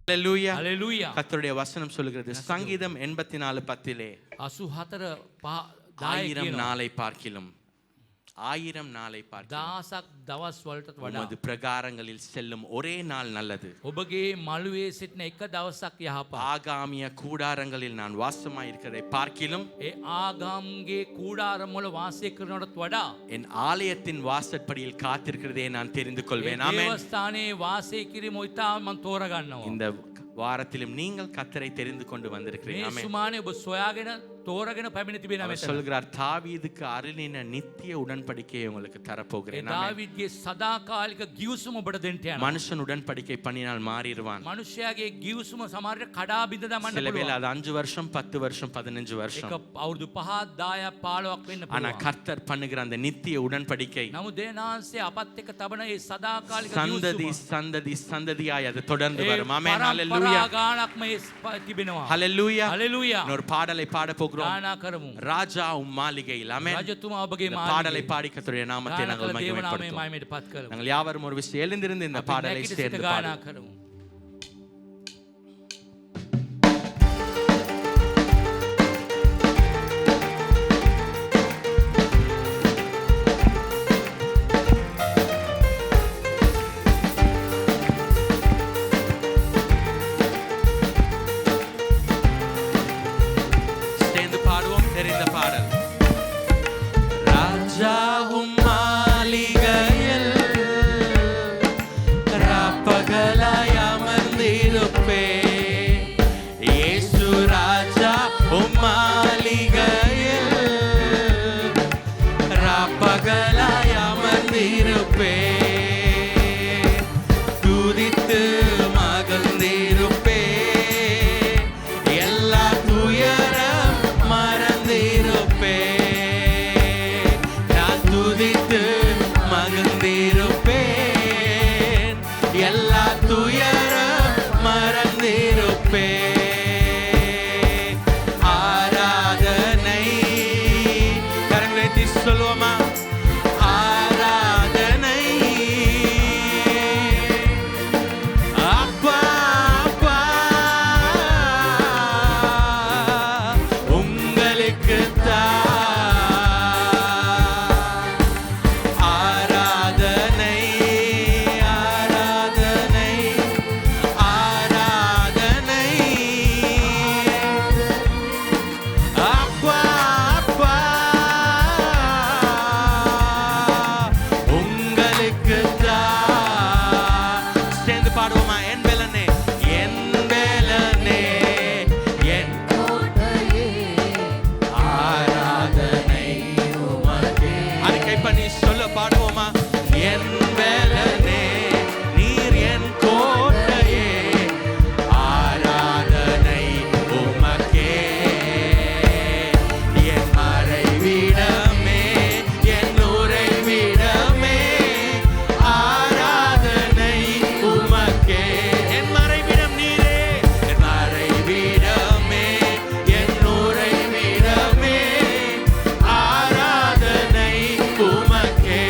ஹல்லேலூயா. ஹல்லேலூயா. கர்த்தருடைய வசனம் சொல்கிறது சங்கீதம் 84:10 84 1000 நாளை பார்க்கிலும் 1000 நாளை பார்க்கிலும் දහසක් දවස් වලට වඩා உமது பிரகாரங்களில் செல்லும் ஒரே நாள் நல்லது. ඔබගේ මළුවේ සිටින එක දවසක් යහපත්. ஆகாமிய கூடாரங்களில் நான் வாசமாயிருக்கிறதை பார்க்கிலும் ඒ ආගම්ගේ කූඩාරම් වල වාසය කරනටත් වඩා என் ஆலயத்தின் வாசற்படியில் காத்திருக்கிறதை நான் தெரிந்து கொள்வேன். ஆமென். දේවස්ථානයේ වාසය කිරීම ඉතාම මම තෝරගන්නවා. இந்த வாரத்திலும் நீங்கள் கர்த்தரை தெரிந்து கொண்டு வந்திருக்கிறீர்கள். මේ ஆமென். සුමානේ ඔබ සොයාගෙන තෝරගෙන පැමිණ තිබෙනවා அவர் මෙතන. சொல்கிறார் தாவீதுக்கு அருளின நித்திய உடன்படிக்கையை உங்களுக்கு தரப்போகிறேன். ஆமென். දාවිද්ගේ සදාකාලික ගිවිසුම ඔබට දෙන්න යනවා. மனுஷன் உடன்படிக்கை பண்ணினால் மாறிடுவான். මනුෂ්‍යයාගේ ගිවිසුම සමහරට කඩා බිඳ දමන්න சில வேளை පුළුවන්. அது 5 வருஷம் 10 வருஷம் 15 வருஷம். ඒක අවුරුදු 5 10 15ක් වෙන්න ஆனா පුළුවන්. கர்த்தர் பண்ணுகிற அந்த நித்திய உடன்படிக்கை නමුත් දේනාංශයේ අපත් එක්ක තබන ඒ සදාකාලික சந்ததி ගිවිසුම சந்ததி சந்ததியாய் அது தொடர்ந்து வரும். ஆமென். පරම්පරා ஹalleluya. ගානක්ම තිබෙනවා. ஹalleluya. ஹalleluya. ஒரு பாடலை பாட போகிறோம். ගානා කරමු. ராஜா உம் மாளிகையில். ஆமென். රජතුමා ඔබගේ இந்த මාළිගයේ பாடலை பாடி கர்த்தருடைய நாமத்தை ගානා நாங்கள் කළ දේව නාමයේ மகிமைப்படுத்துவோம். මහිමයට පත් කරමු. நாங்கள் யாவரும் ஒரு விஷயம் எழுந்திருந்து இந்த අපි பாடலை නැගිට සිට சேர்ந்து ගානා பாடுவோம். කරමු. சேர்ந்து பாடுவோம் தெரிந்த பாடல். ராஜாவும் மாளிகையில் ராப்பகலாய் அமர்ந்திருப்பே. இயேசு ராஜா உம் மாளிகையில் ராப்பகலாய் அமர்ந்திருப்பே. துதித்து மகிழ்ந்திருப்பே. எல்லா துயரம் மறந்திருப்பே. நான் துதித்து மகிழ்ந்திருப்பேன். எல்லா துயரம் மறந்திருப்பேன். ஆராதனை கரங்களை தட்டி சொல்லுவோமா? ஆராதனை அப்பா அப்பா உங்களுக்குத்தான் ஆராதனை ஆராதனை ஆராதனை அப்பா அப்பா உங்களுக்குத்தான். சேர்ந்து பாடுவோமா? என் பெலனே என் பெலனே என் ஆராதனை உமக்கே. அறிக்கை பண்ணி சொல்ல பாடுவோமா? என் பெலனே நீர் என் கோட்டையே. ஆராதனை உமக்கே. என் மறைவிடமே என் உறைவிடமே. ஆராதனை உமக்கே. என் மறைவிடம் நீரே. என் மறைவிடமே என் உறைவிடமே. ஆராதனை உமக்கே.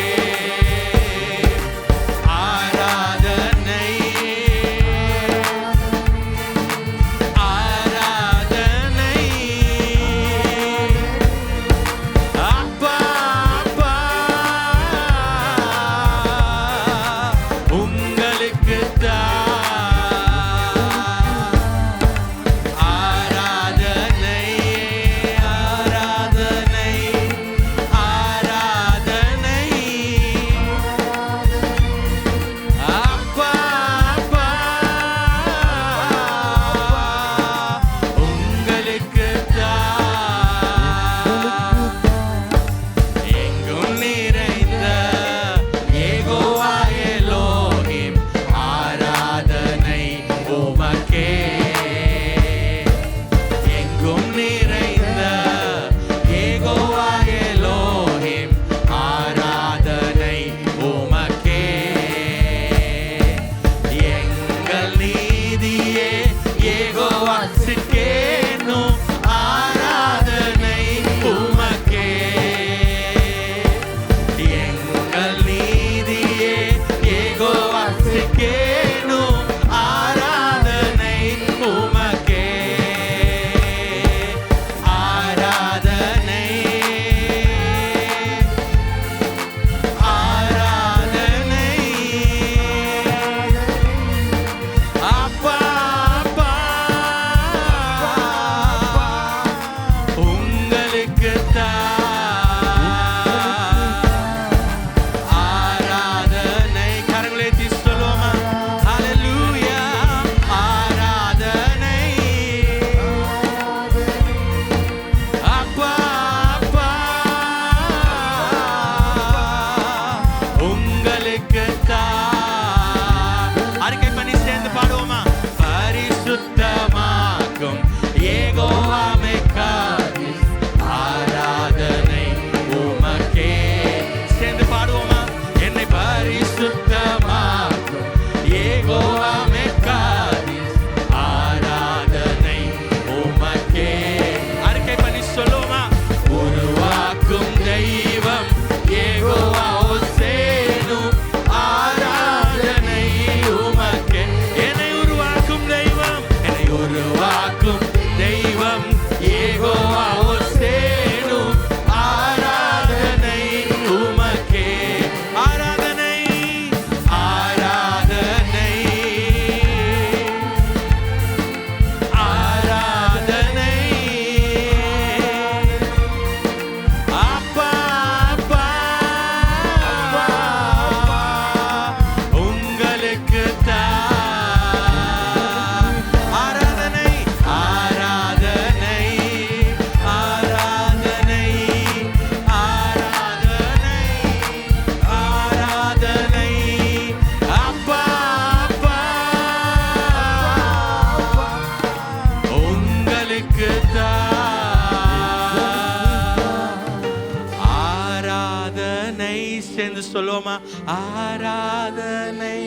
ஆராதனை சேர்ந்து சொல்லுவோமா? ஆராதனை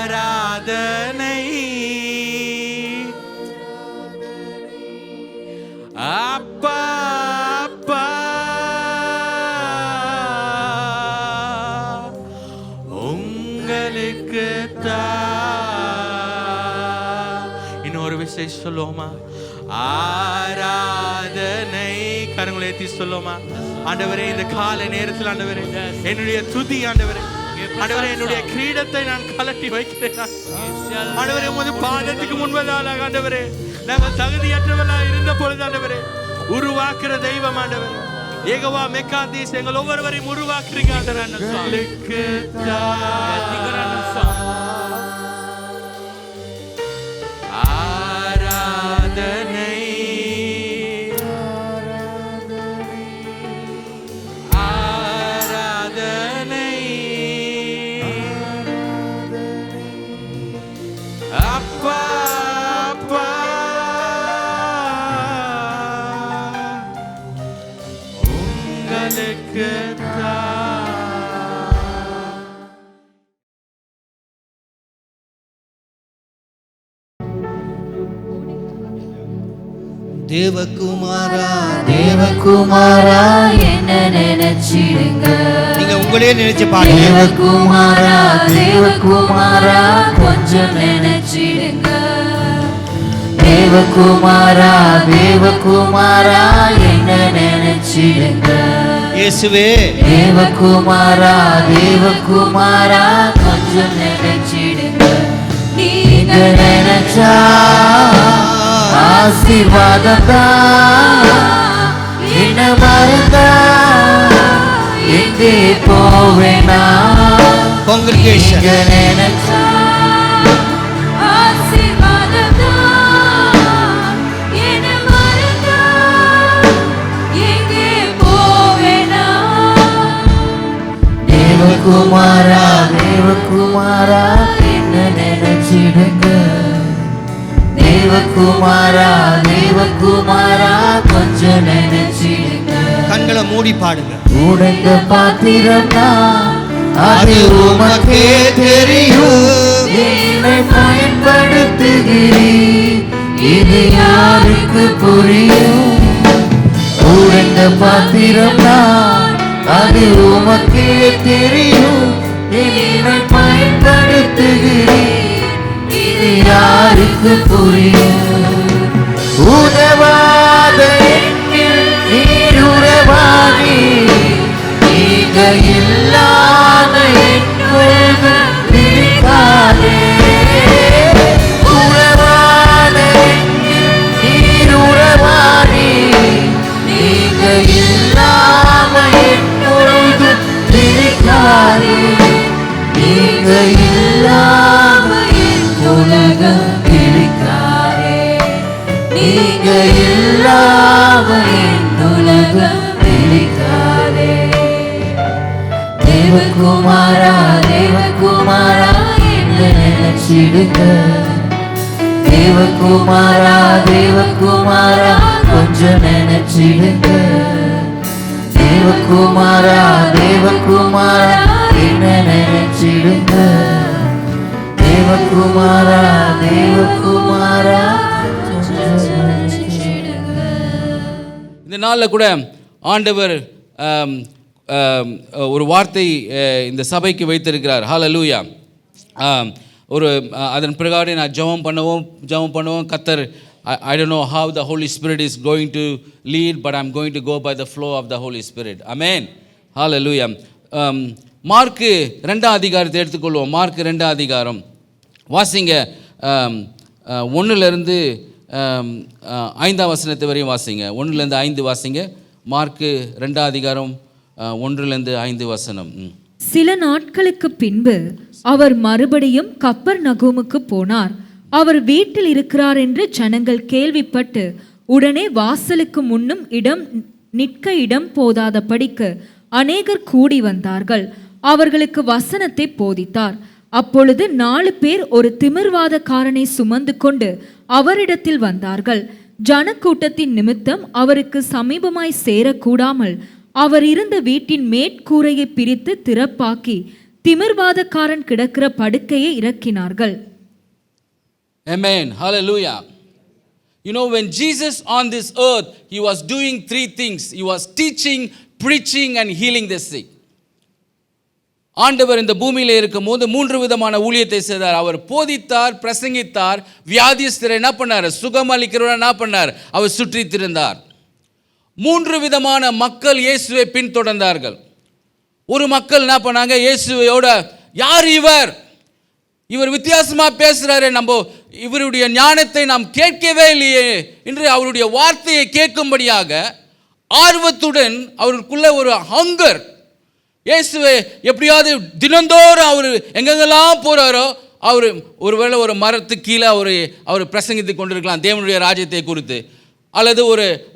ஆராதனை அப்பா அப்பா உங்களுக்கு இன்னொரு விஷயம் சொல்லுவோமா? ஆராதனை கரங்களை ஏத்தி சொல்லுவோமா? ஆண்டவரே, இந்த காலை நேரத்தில் ஆண்டவரே, என்னுடைய துதி ஆண்டவரே, ஆண்டவரே, என்னுடைய கிரீடத்தை நான் கலட்டி வைக்கிறேன் ஆண்டவரே. உமது பாதத்துக்கு முன்பதாக ஆண்டவரே, நாங்கள் தகுதியற்றவர்களாக இருந்த பொழுது ஆண்டவரே உருவாக்குற தெய்வம் ஆண்டவரே. யெகோவா மெக்காதீஸ் எங்கள் ஒவ்வொருவரையும் உருவாக்குறீங்க ஆண்டவரே. ஆராதனை ஆராதனை அப்பா அப்பா உங்களுக்கு தேவகுமாரா தேவகுமாரா என்ன நினைச்சிடுங்க. நீங்க உங்களே நினைச்சு பாருங்க. தேவகுமாரா தேவகுமாரா கொஞ்சம் நினைச்சிடுங்க. தேவகுமாரா தேவகுமாரா என்ன நினைச்சிடுங்க. இயேசுவே தேவகுமாரா தேவகுமாரா கொஞ்சம் நினைச்சிடுங்க. நீங்க நினைச்சா ஆசீர்வாதத்தா என்ன மறந்தா எங்கே போவேனா. Congregation. நினைச்சா ஆசீர்வாதத்தா என்ன மறந்தா எங்கே போவேனா. தேவகுமாரா தேவகுமாரா என்ன நினைச்சிடுங்க. தேவகுமாரா தேவகுமாரா கொஞ்சம் நினைச்சிடுங்க. கண்களை மூடி பாடுங்க. உடைந்த பாத்திரம்னா அது உமக்கே தெரியும். என்னை பயன்படுத்துகிறீர், இது யாருக்கு புரியும். உடைந்த பாத்திரம்னா அது உமக்கே தெரியும். என்னை பயன்படுத்துகிறீர், இது யாருக்கு புரியும். உதவாத என்னில் நீர் உறவாடி, நீங்க இல்லாத என் உறவு பிரிக்காதே. உறவாத என்னில் நீர் உறவாடி, நீங்க இல்லாத என் உறவு பிரிக்காதே. நீங்க இல்லாம உலகம் பிடிக்காதே. நீங்க இல்லாம உலகம் பிடிக்காதே. தேவகுமாரா தேவகுமாரா என்ன நினைச்சிடுங்க. தேவகுமாரா தேவகுமாரா கொஞ்சம் நினைச்சிடுங்க. தேவகுமாரா தேவகுமாரா என்ன நினைச்சிடுங்க. தேவகுமாரா தேவகுமாரா இந்த நாளில் கூட ஆண்டவர் ஒரு வார்த்தை இந்த சபைக்கு வைத்திருக்கிறார். ஹல்லேலூயா. ஒரு அதன் பிரகாரம் நான் ஜெபம் பண்ணுவோம். கர்த்தர், I don't know how the Holy Spirit is going to lead, but I'm going to go by the flow of the Holy Spirit. Amen. Hallelujah. Mark 2ஆம் அதிகாரத்தை எடுத்துக்கொள்வோம். மார்க்கு 2ஆம் அதிகாரம் வாசிங்க. 1லிருந்து 5ஆம் வசனத்தை வரையும் வாசிங்க. 1லிருந்து 5 வாசிங்க. மார்க்கு 2ஆம் அதிகாரம் 1லிருந்து 5 வசனம். சில நாட்களுக்கு பின்பு அவர் மறுபடியும் கப்பர்நகூமுக்கு போனார். அவர் வீட்டில் இருக்கிறார் என்று ஜனங்கள் கேள்விப்பட்டு உடனே வாசலுக்கு முன்னும் நிற்க இடம் போதாதபடிக்கு அநேகர் கூடி வந்தார்கள். அவர்களுக்கு வசனத்தை போதித்தார். அப்பொழுது 4 பேர் ஒரு திமிர்வாதக்காரனை சுமந்து கொண்டு அவரிடத்தில் வந்தார்கள். ஜனக்கூட்டத்தின் நிமித்தம் அவருக்கு சமீபமாய் சேரக்கூடாமல் அவர் இருந்த வீட்டின் மேற்கூரையை பிரித்து திறப்பாக்கி திமிர்வாதக்காரன் கிடக்கிற படுக்கையை இறக்கினார்கள். Amen. Hallelujah. You know, when Jesus on this earth, he was doing three things. He was teaching, preaching and healing the sick. ஆண்டவர் இந்த பூமியில இருக்கும்போது 3 விதமான ஊழியத்தை செய்தார். அவர் போதித்தார், பிரசங்கித்தார், வியாதிஸ்தரை என்ன பண்ணார், சுகமளிக்கிறவரை என்ன பண்ணார், அவர் சுற்றி திரிந்தார். 3 விதமான மக்கள் இயேசுவை பின்தொடர்ந்தார்கள். ஒரு மக்கள் என்ன பண்ணாங்க, இயேசுவோட யார் இவர் வித்தியாசமா பேசுறாரு, நம்ம இவருடைய ஞானத்தை நாம் கேட்கவே இல்லையே என்று அவருடைய வார்த்தையை கேட்கும்படியாக ஆர்வத்துடன் அவருக்குள்ள ஒரு ஹங்கர், இயேசுவை எப்படியாவது தினந்தோறும் அவர் எங்கெங்கெல்லாம் போறாரோ அவர் ஒருவேளை ஒரு மரத்துக்கு கீழே அவர் பிரசங்கித்து கொண்டிருக்கலாம் தேவனுடைய ராஜ்யத்தை குறித்து, அல்லது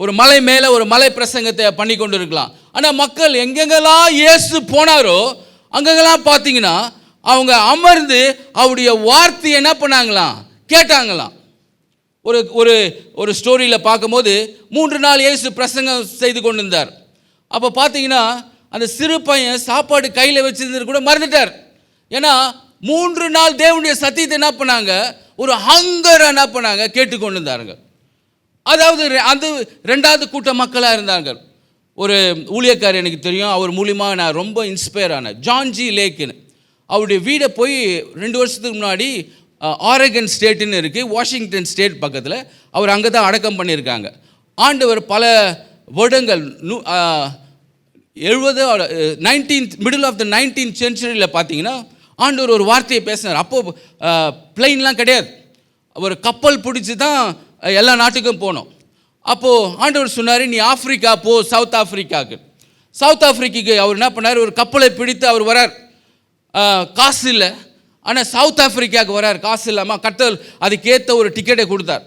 ஒரு மலை மேலே ஒரு மலை பிரசங்கத்தை பண்ணி கொண்டு இருக்கலாம். ஆனால் மக்கள் எங்கெங்கெல்லாம் இயேசு போனாரோ அங்கெங்கெல்லாம் பார்த்தீங்கன்னா அவங்க அமர்ந்து அவருடைய வார்த்தையை என்ன பண்ணாங்களாம், கேட்டாங்களாம். ஒரு ஸ்டோரியில் பார்க்கும்போது 3 நாள் இயேசு பிரசங்கம் செய்து கொண்டிருந்தார். அப்போ பார்த்தீங்கன்னா அந்த சிறு பையன் சாப்பாடு கையில் வச்சிருந்தது கூட மறந்துட்டார். ஏன்னா 3 நாள் தேவனுடைய சத்தியத்தை என்ன பண்ணாங்க, ஒரு ஹங்கர் என்ன பண்ணாங்க, கேட்டுக்கொண்டு இருந்தாருங்க. அதாவது அந்த 2வது கூட்ட மக்களாக இருந்தார்கள். ஒரு ஊழியக்காரர் எனக்கு தெரியும், அவர் மூலியமாக நான் ரொம்ப இன்ஸ்பயர் ஆனேன், ஜான் ஜி லேக்குன்னு. அவருடைய வீடை போய் 2 வருஷத்துக்கு முன்னாடி ஆரெகன் ஸ்டேட்டுன்னு இருக்குது, வாஷிங்டன் ஸ்டேட் பக்கத்தில், அவர் அங்கே தான் அடக்கம் பண்ணியிருக்காங்க. ஆண்டவர் பல வருடங்கள் 19th ஆஃப் த 19th சென்ச்சுரியில் பார்த்தீங்கன்னா ஆண்டவர் ஒரு வார்த்தையை பேசினார். அப்போது பிளெயின்லாம் கிடையாது, ஒரு கப்பல் பிடிச்சி தான் எல்லா நாட்டுக்கும் போனோம். அப்போது ஆண்டவர் சொன்னார், நீ ஆஃப்ரிக்கா போ, சவுத் ஆஃப்ரிக்காவுக்கு. சவுத் ஆஃப்ரிக்காவுக்கு அவர் என்ன பண்ணார், ஒரு கப்பலை பிடித்து அவர் வரார். காசு இல்லை, ஆனால் சவுத் ஆஃப்ரிக்காவுக்கு வரார், காசு இல்லாமல். கர்த்தர் அதுக்கேற்ற ஒரு டிக்கெட்டை கொடுத்தார்.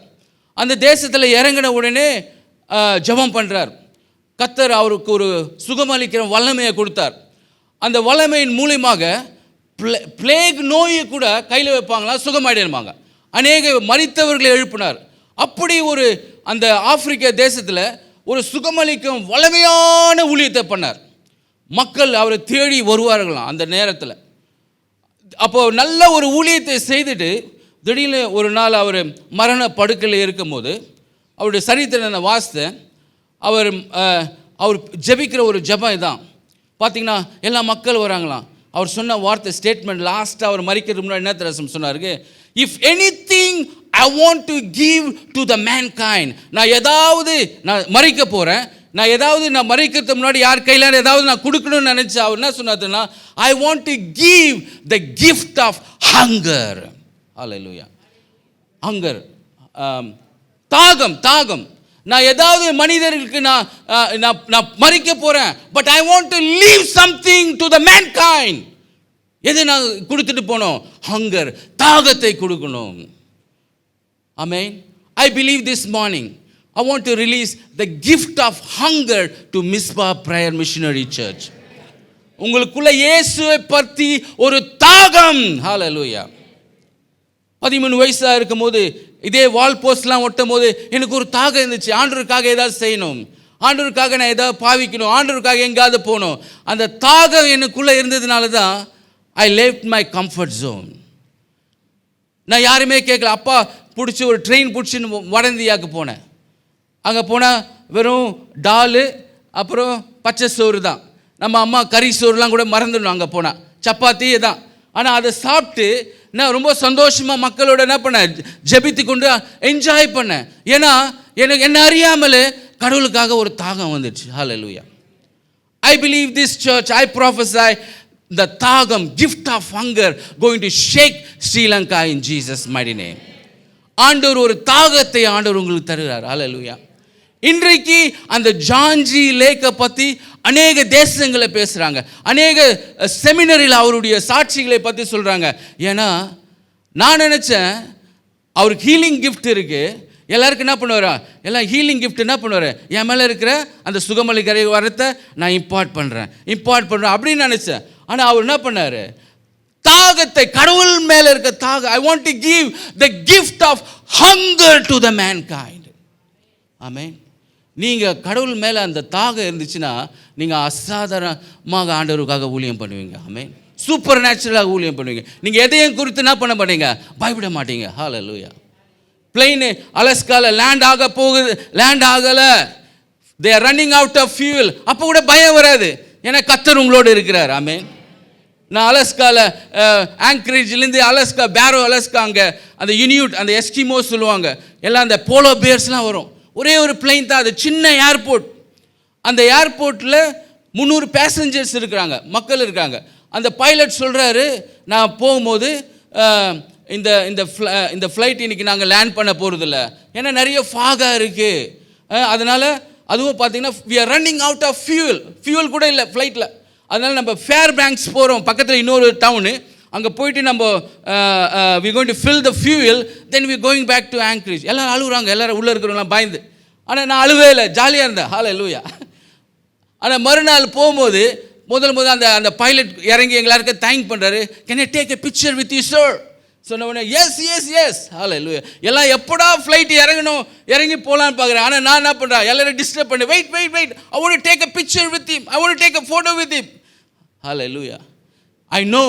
அந்த தேசத்தில் இறங்கின உடனே ஜெபம் பண்ணுறார். கர்த்தர் அவருக்கு ஒரு சுகமளிக்கிற வல்லமையை கொடுத்தார். அந்த வல்லமையின் மூலியமாக பிளேக் நோயை கூட கையில் வைப்பாங்களாம், சுகமாயிடுவாங்க. அநேக மரித்தவர்களை எழுப்பினார். அப்படி அந்த ஆப்பிரிக்க தேசத்தில் ஒரு சுகமளிக்கும் வல்லமையான ஊழியத்தை பண்ணார். மக்கள் அவரை தேடி வருவார்களாம் அந்த நேரத்தில். அப்போ நல்ல ஒரு ஊழியத்தை செய்துட்டு திடீர்னு ஒரு நாள் அவர் மரண படுக்கையில் இருக்கும்போது அவருடைய சரித்திரத்தை நான் வாசித்தேன். அவர் ஜெபிக்கிற ஒரு ஜெபம் இதான். பார்த்தீங்கன்னா எல்லா மக்கள் வராங்களாம். அவர் சொன்ன வார்த்தை ஸ்டேட்மெண்ட் லாஸ்ட்டாக அவர் மரிக்கிறதுக்கு முன்னாடி என்ன தெரியும் சொன்னாருக்கு, if anything I want to give to the mankind, நான் மரிக்க போகிறேன், நான் மரிக்கிறதுக்கு முன்னாடி யார் கையில் ஏதாவது நான் கொடுக்கணும்னு நினச்சா அவர் என்ன சொன்னார்னா, I want to give the gift of hunger. Hallelujah. Hunger, தாகம். நான் ஏதாவது மனிதர்களுக்கு நான் மரிக்க போகிறேன், but I want to leave something to the mankind. எது நான் கொடுத்துட்டு போனோம், ஹங்கர், தாகத்தை கொடுக்கணும். ஆமென். I believe this morning I want to release the gift of hunger to Mizpah Prayer Missionary Church. உங்களுக்குள்ள இயேசுவை பற்றி ஒரு தாகம். ஹல்லேலூயா. 13 வயசா இருக்கும்போது இதே வால் போஸ்ட்லாம் ஒட்டும் போது எனக்கு ஒரு தாகம் இருந்துச்சு, ஆண்டவருக்காக ஏதாவது செய்யணும், ஆண்டவருக்காக நான் ஏதாவது பாவிக்கணும், ஆண்டவருக்காக எங்காவது போகணும். அந்த தாகம் எனக்குள்ளே இருந்ததுனால தான் ஐ left my comfort zone. நான் யாருமே கேட்கல. அப்பா பிடிச்சி ஒரு ட்ரெயின் பிடிச்சின்னு வடந்தியாவுக்கு போனேன். அங்கே போனால் வெறும் டாலு அப்புறம் பச்சை சோறு தான். நம்ம அம்மா கறி சோறுலாம் கூட மறந்துடணும் அங்கே போனால், சப்பாத்தி தான். ஆனால் அதை சாப்பிட்டு நான் ரொம்ப சந்தோஷமாக மக்களோட என்ன பண்ணேன், ஜெபித்து கொண்டு என்ஜாய் பண்ணேன். ஏன்னா எனக்கு என்ன அறியாமலே கடவுளுக்காக ஒரு தாகம் வந்துடுச்சு. ஹல்லேலூயா. I believe this church, I prophesy the தாகம், gift of hunger going to shake Sri Lanka in Jesus mighty name. ஆண்டவர் ஒரு தாகத்தை ஆண்டவர் உங்களுக்கு தருகிறார். ஹல்லேலூயா. இன்றைக்கு அந்த ஜான்ஜி லேக்கை பற்றி அநேக தேசங்களை பேசுகிறாங்க, அநேக செமினரில் அவருடைய சாட்சிகளை பற்றி சொல்கிறாங்க. ஏன்னா நான் நினச்சேன் அவருக்கு ஹீலிங் கிஃப்ட் இருக்குது, எல்லாருக்கும் என்ன பண்ணுவார், எல்லாம் ஹீலிங் கிஃப்ட் என்ன பண்ணுவார், என் மேலே இருக்கிற அந்த சுகமளிக்கிற வரத்தை நான் இம்பார்ட் பண்ணுறேன் அப்படின்னு நினச்சேன். ஆனால் அவர் என்ன பண்ணார், தாகத்தை, கடவுள் மேலே இருக்க தாகம், I want to give the gift of hunger to the mankind. ஆமென். நீங்கள் கடவுள் மேலே அந்த தாகம் இருந்துச்சுன்னா நீங்கள் அசாதாரணமாக ஆண்டவருக்காக ஊழியம் பண்ணுவீங்க. ஆமென். சூப்பர் நேச்சுரலாக ஊழியம் பண்ணுவீங்க. நீங்கள் எதையும் குறித்து என்ன பண்ண மாட்டீங்க, பயப்பட மாட்டீங்க. ஹல்லேலூயா. பிளெயின் அலஸ்காவில் லேண்ட் ஆகலை, they are running out of fuel. அப்போ கூட பயம் வராது, ஏன்னா கர்த்தர் உங்களோடு இருக்கிறார். ஆமென். நான் அலஸ்காவில் ஆங்கரேஜ்லேருந்து அலஸ்கா, பேரோ அலஸ்கா, அங்கே அந்த யூனியூட், அந்த எஸ்கிமோ சொல்லுவாங்க, எல்லாம் அந்த போலோ பேர்ஸ்லாம் வரும். ஒரே ஒரு பிளெயின் தான், அது சின்ன ஏர்போர்ட். அந்த ஏர்போர்ட்டில் 300 பேசஞ்சர்ஸ் இருக்கிறாங்க, மக்கள் இருக்காங்க. அந்த பைலட் சொல்கிறாரு, நான் போகும்போது இந்த ஃப்ளைட் இன்றைக்கி நாங்கள் லேண்ட் பண்ண போகிறதில்ல, ஏன்னா நிறைய ஃபாகாக இருக்குது. அதனால் அதுவும் பார்த்தீங்கன்னா we are running out of fuel கூட இல்லை ஃப்ளைட்டில். அதனால் நம்ம ஃபேர் பேங்க்ஸ் போகிறோம், பக்கத்தில் இன்னொரு டவுனு, அங்கே போயிட்டு நம்ம we going to fill the fuel, then we going back to Anchorage. எல்லோரும் அழுகுறாங்க, எல்லோரும் உள்ளே இருக்கிறவங்களாம் பயந்து. ஆனால் நான் அழுவே இல்லை, ஜாலியாக இருந்தேன். ஹல்லேலூயா. ஆனால் மறுநாள் போகும்போது முதல் அந்த பைலட் இறங்கி எல்லாருக்கும் தேங்க் பண்ணுறாரு. Can I take a picture with you sir? சொன்ன உடனே எஸ். ஹல்லேலூயா. எல்லாம் எப்படா ஃப்ளைட் இறங்கி போகலான்னு பார்க்குறேன். ஆனால் நான் என்ன பண்ணுறேன், எல்லாரும் டிஸ்டர்ப் பண்ணேன். Wait I want to take a picture with him, I want to take a photo with him. Hallelujah. I know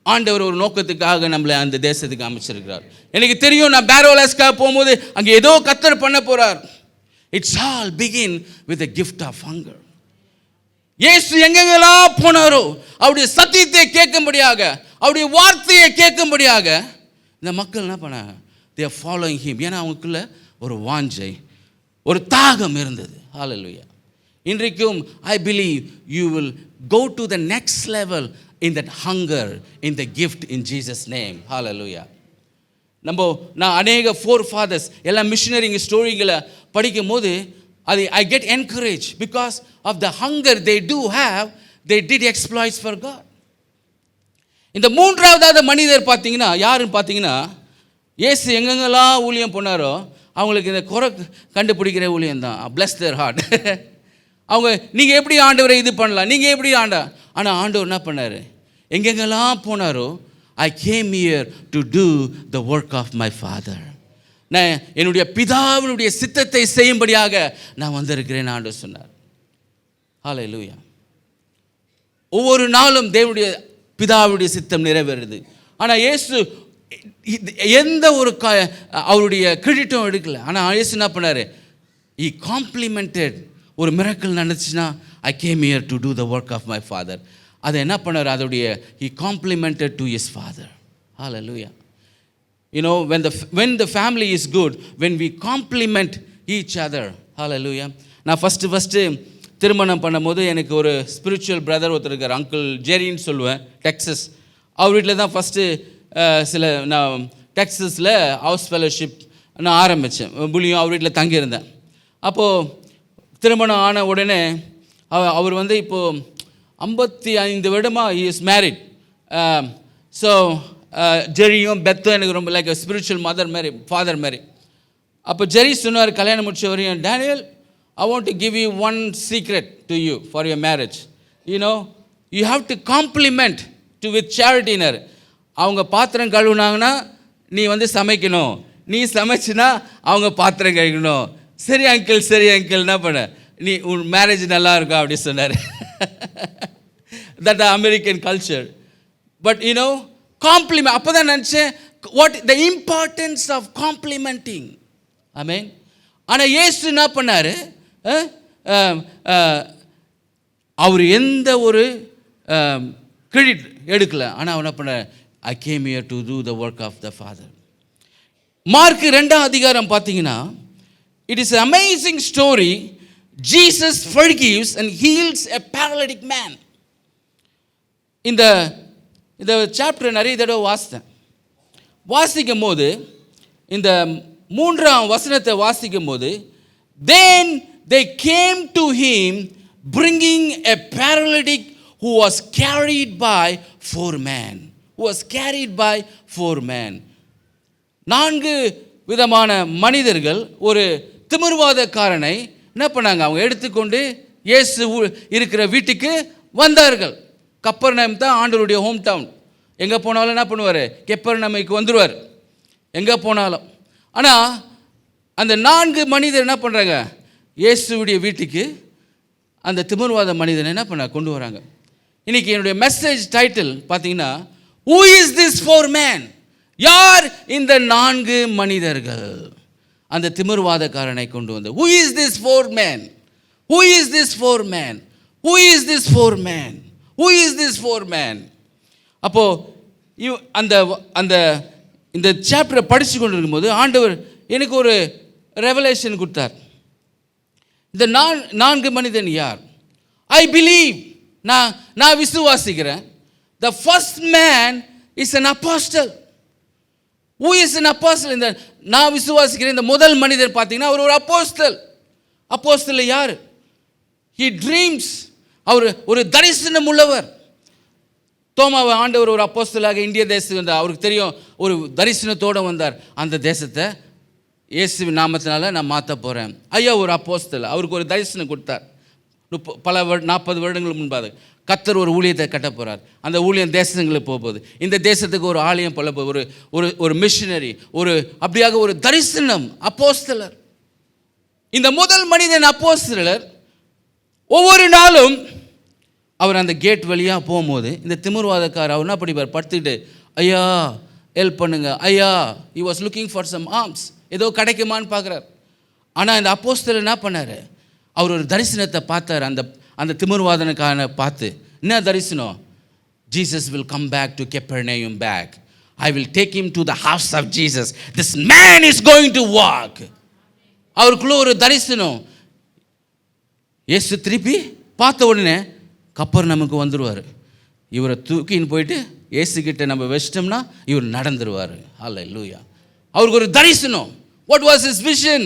ஆண்டவர் ஒரு நோக்கத்துக்காக நம்மளை அந்த தேசத்துக்கு அமைச்சிருக்கிறார். எனக்கு தெரியும், நான் பேரோ அலஸ்கா போகும்போது அங்கே ஏதோ கர்த்தர் பண்ண போகிறார். It's all begin with a gift of hunger. இயேசு எங்கெங்கெல்லாம் போனாரோ அவருடைய சத்தியத்தை கேட்கும்படியாக, அவருடைய வார்த்தையை கேட்கும்படியாக இந்த மக்கள் என்ன பண்ணாங்க, they are following him. ஏன்னா அவங்களுக்குள்ள ஒரு வாஞ்சை, ஒரு தாகம் இருந்தது. ஹல்லேலூயா. இன்றைக்கும் I believe you will go to the next level in that hunger, in the gift, in Jesus name. Hallelujah. நான் அநேக forefathers எல்லாம் மிஷனரிங்க ஸ்டோரிகளை படிக்கும் போது I get encouraged because of the hunger they do have. They did exploits for God. இந்த மூன்றாவதாவது மனிதர் பார்த்தீங்கன்னா யாருன்னு பார்த்தீங்கன்னா, இயேசு எங்கெங்கெல்லாம் ஊழியம் பண்ணாரோ அவங்களுக்கு இந்த குறை கண்டுபிடிக்கிற ஊழியம் தான். bless their heart. அவங்க நீங்கள் எப்படி ஆண்டவரை இது பண்ணலாம், நீங்கள் எப்படி ஆனால் ஆண்டவர் என்ன பண்ணார், எங்கெங்கெல்லாம் போனாரோ I came here to do the work of my father. நான் என்னுடைய பிதாவினுடைய சித்தத்தை செய்யும்படியாக நான் வந்திருக்கிறேன் ஆண்டவர் சொன்னார். ஹல்லேலூயா. ஒவ்வொரு நாளும் தேவனுடைய பிதாவுடைய சித்தம் நிறைவேறுது. ஆனால் இயேசு எந்த ஒரு அவருடைய கிரெடிட்டும் எடுக்கல. ஆனால் இயேசு என்ன பண்ணார், he complimented. ஒரு மிராக்கிள் நடந்துச்சுன்னா I came here to do the work of my father. அதை என்ன பண்ணார், அதோடைய he complimented to his father. Hallelujah. You know, when the family is good, when we compliment each other. Hallelujah. நான் first திருமணம் பண்ணும்போது எனக்கு ஒரு ஸ்பிரிச்சுவல் பிரதர் ஒருத்தர் இருக்கார், அங்கிள் ஜெரின்னு சொல்லுவேன், டெக்ஸஸ். அவர் வீட்டில் தான் ஃபஸ்ட்டு நான் டெக்ஸஸில் ஹவுஸ் ஃபெலோஷிப் நான் ஆரம்பித்தேன். புள்ளியும் அவர் வீட்டில் தங்கியிருந்தேன். அப்போது திருமணம் ஆன உடனே அவர் இப்போது 55 வருடமாக he is married. ஸோ ஜெரியும் பெத்தும் எனக்கு ரொம்ப லைக் ஸ்பிரிச்சுவல் மதர் மாதிரி, ஃபாதர் மாதிரி. அப்போ ஜெரி சொன்னார் கல்யாணம் முடிச்ச வரையும், Daniel, I want to give you one secret to you for your marriage. You know, you have to compliment with charity-னர். அவங்க பாத்திரம் கழுவுனாங்கன்னா நீ சமைக்கணும், நீ சமைச்சினா அவங்க பாத்திரம் கழுவணும். சரி அங்கிள் என்ன பண்ண, நீ உன் மேரேஜ் நல்லா இருக்கும் அப்படி சொன்னார். That American culture. But you know compliment. அப்போ தான் நினச்சேன் what the importance of complimenting. ஆமென். ஆனால் இயேசு என்ன பண்ணார், அவர் எந்த ஒரு கிரெடிட் எடுக்கல. ஆனால் அவர் என்ன பண்ணார், I came here to do the work of the Father. Mark 2ஆம் அதிகாரம் பார்த்தீங்கன்னா, it is an amazing story. Jesus forgives and heals a paralytic man. இந்த சாப்டர் நிறைய தடவை வாசிக்கும் போது இந்த 3ஆம் வசனத்தை வாசிக்கும் போது, then they came to him bringing a paralytic who was carried by 4 men. 4 விதமான மனிதர்கள் ஒரு திமிர்வாதக்காரனை என்ன பண்ணாங்க, அவங்க எடுத்துக்கொண்டு இயேசு இருக்கிற வீட்டுக்கு வந்தார்கள். கப்பர்நகம் தான் ஆண்டவருடைய ஹோம் டவுன். எங்கே போனாலும் என்ன பண்ணுவார், கப்பர்நகமுக்கு வந்துடுவார் எங்கே போனாலும். ஆனால் அந்த 4 மனிதர் என்ன பண்ணுறாங்க, இயேசுவுடைய வீட்டுக்கு அந்த திமிர்வாத மனிதனை என்ன பண்ண கொண்டு வராங்க. இன்னைக்கு என்னுடைய மெசேஜ் டைட்டில் பார்த்தீங்கன்னா, Who is this 4 men? யார் இந்த 4 மனிதர்கள்? அந்த திமிர்வாதக்காரனை கொண்டு வந்து, Who is this 4 men? Who is this 4 men? Who is this 4 men? Who is this 4 men? அப்போ அந்த அந்த இந்த சாப்டரை படித்து கொண்டு இருக்கும்போது ஆண்டவர் எனக்கு ஒரு ரெவலேஷன் கொடுத்தார். இந்த 4 மனிதன் யார்? ஐ பிலீவ், நான் விசுவாசிக்கிறேன். The first man is an apostle. Who is an apostle? இந்த நான் விசுவாசிக்கிறேன் இந்த முதல் மனிதர் பார்த்தீங்கன்னா அவர் ஒரு அப்போஸ்தல். அப்போஸ்தல் யார்? He dreams. அவர் ஒரு தரிசனம் உள்ளவர். தோமாவை ஆண்டவர் ஒரு அப்போஸ்தலாக இந்திய தேசத்துக்கு வந்தார். அவருக்கு தெரியும் ஒரு தரிசனத்தோடு வந்தார். அந்த தேசத்தை இயேசுவின் நாமத்தினால நான் மாற்ற போகிறேன். ஐயா ஒரு அப்போஸ்தல், அவருக்கு ஒரு தரிசனம் கொடுத்தார். 40 வருடங்கள் முன்பாக கர்த்தர் ஒரு ஊழியத்தை கட்ட போகிறார். அந்த ஊழியம் தேசங்களுக்கு போகுது. இந்த தேசத்துக்கு ஒரு ஆலயம் போல ஒரு ஒரு மிஷினரி, ஒரு அப்படியாக ஒரு தரிசனம். அப்போஸ்தலர், இந்த முதல் மனிதன் அப்போஸ்தலர். ஒவ்வொரு நாளும் அவர் அந்த கேட் வழியாக போகும்போது இந்த திமிர்வாதக்காரர் அவர் என்ன படிப்பார்? படுத்துக்கிட்டு, ஐயா ஹெல்ப் பண்ணுங்க, ஐயா. he was looking for some arms. ஏதோ கிடைக்குமான்னு பார்க்குறார். ஆனால் இந்த அப்போஸ்தலர் என்ன பண்ணார்? அவர் ஒரு தரிசனத்தை பார்த்தார். அந்த திமிர்வாதனுக்கான பார்த்து, என்ன தரிசனம்? Jesus will come back to Capernaum back. I will take him to the house of Jesus. This man is going to walk. அவருக்குள்ள ஒரு தரிசனம். இயேசு திருப்பி பார்த்த உடனே கப்பர்நகமுக்கு வந்துடுவார். இவரை தூக்கின்னு போயிட்டு இயேசுக்கிட்ட நம்ம வச்சிட்டோம்னா இவர் நடந்துருவார். ஹல்லேலூயா. அவருக்கு ஒரு தரிசனம். What was his vision?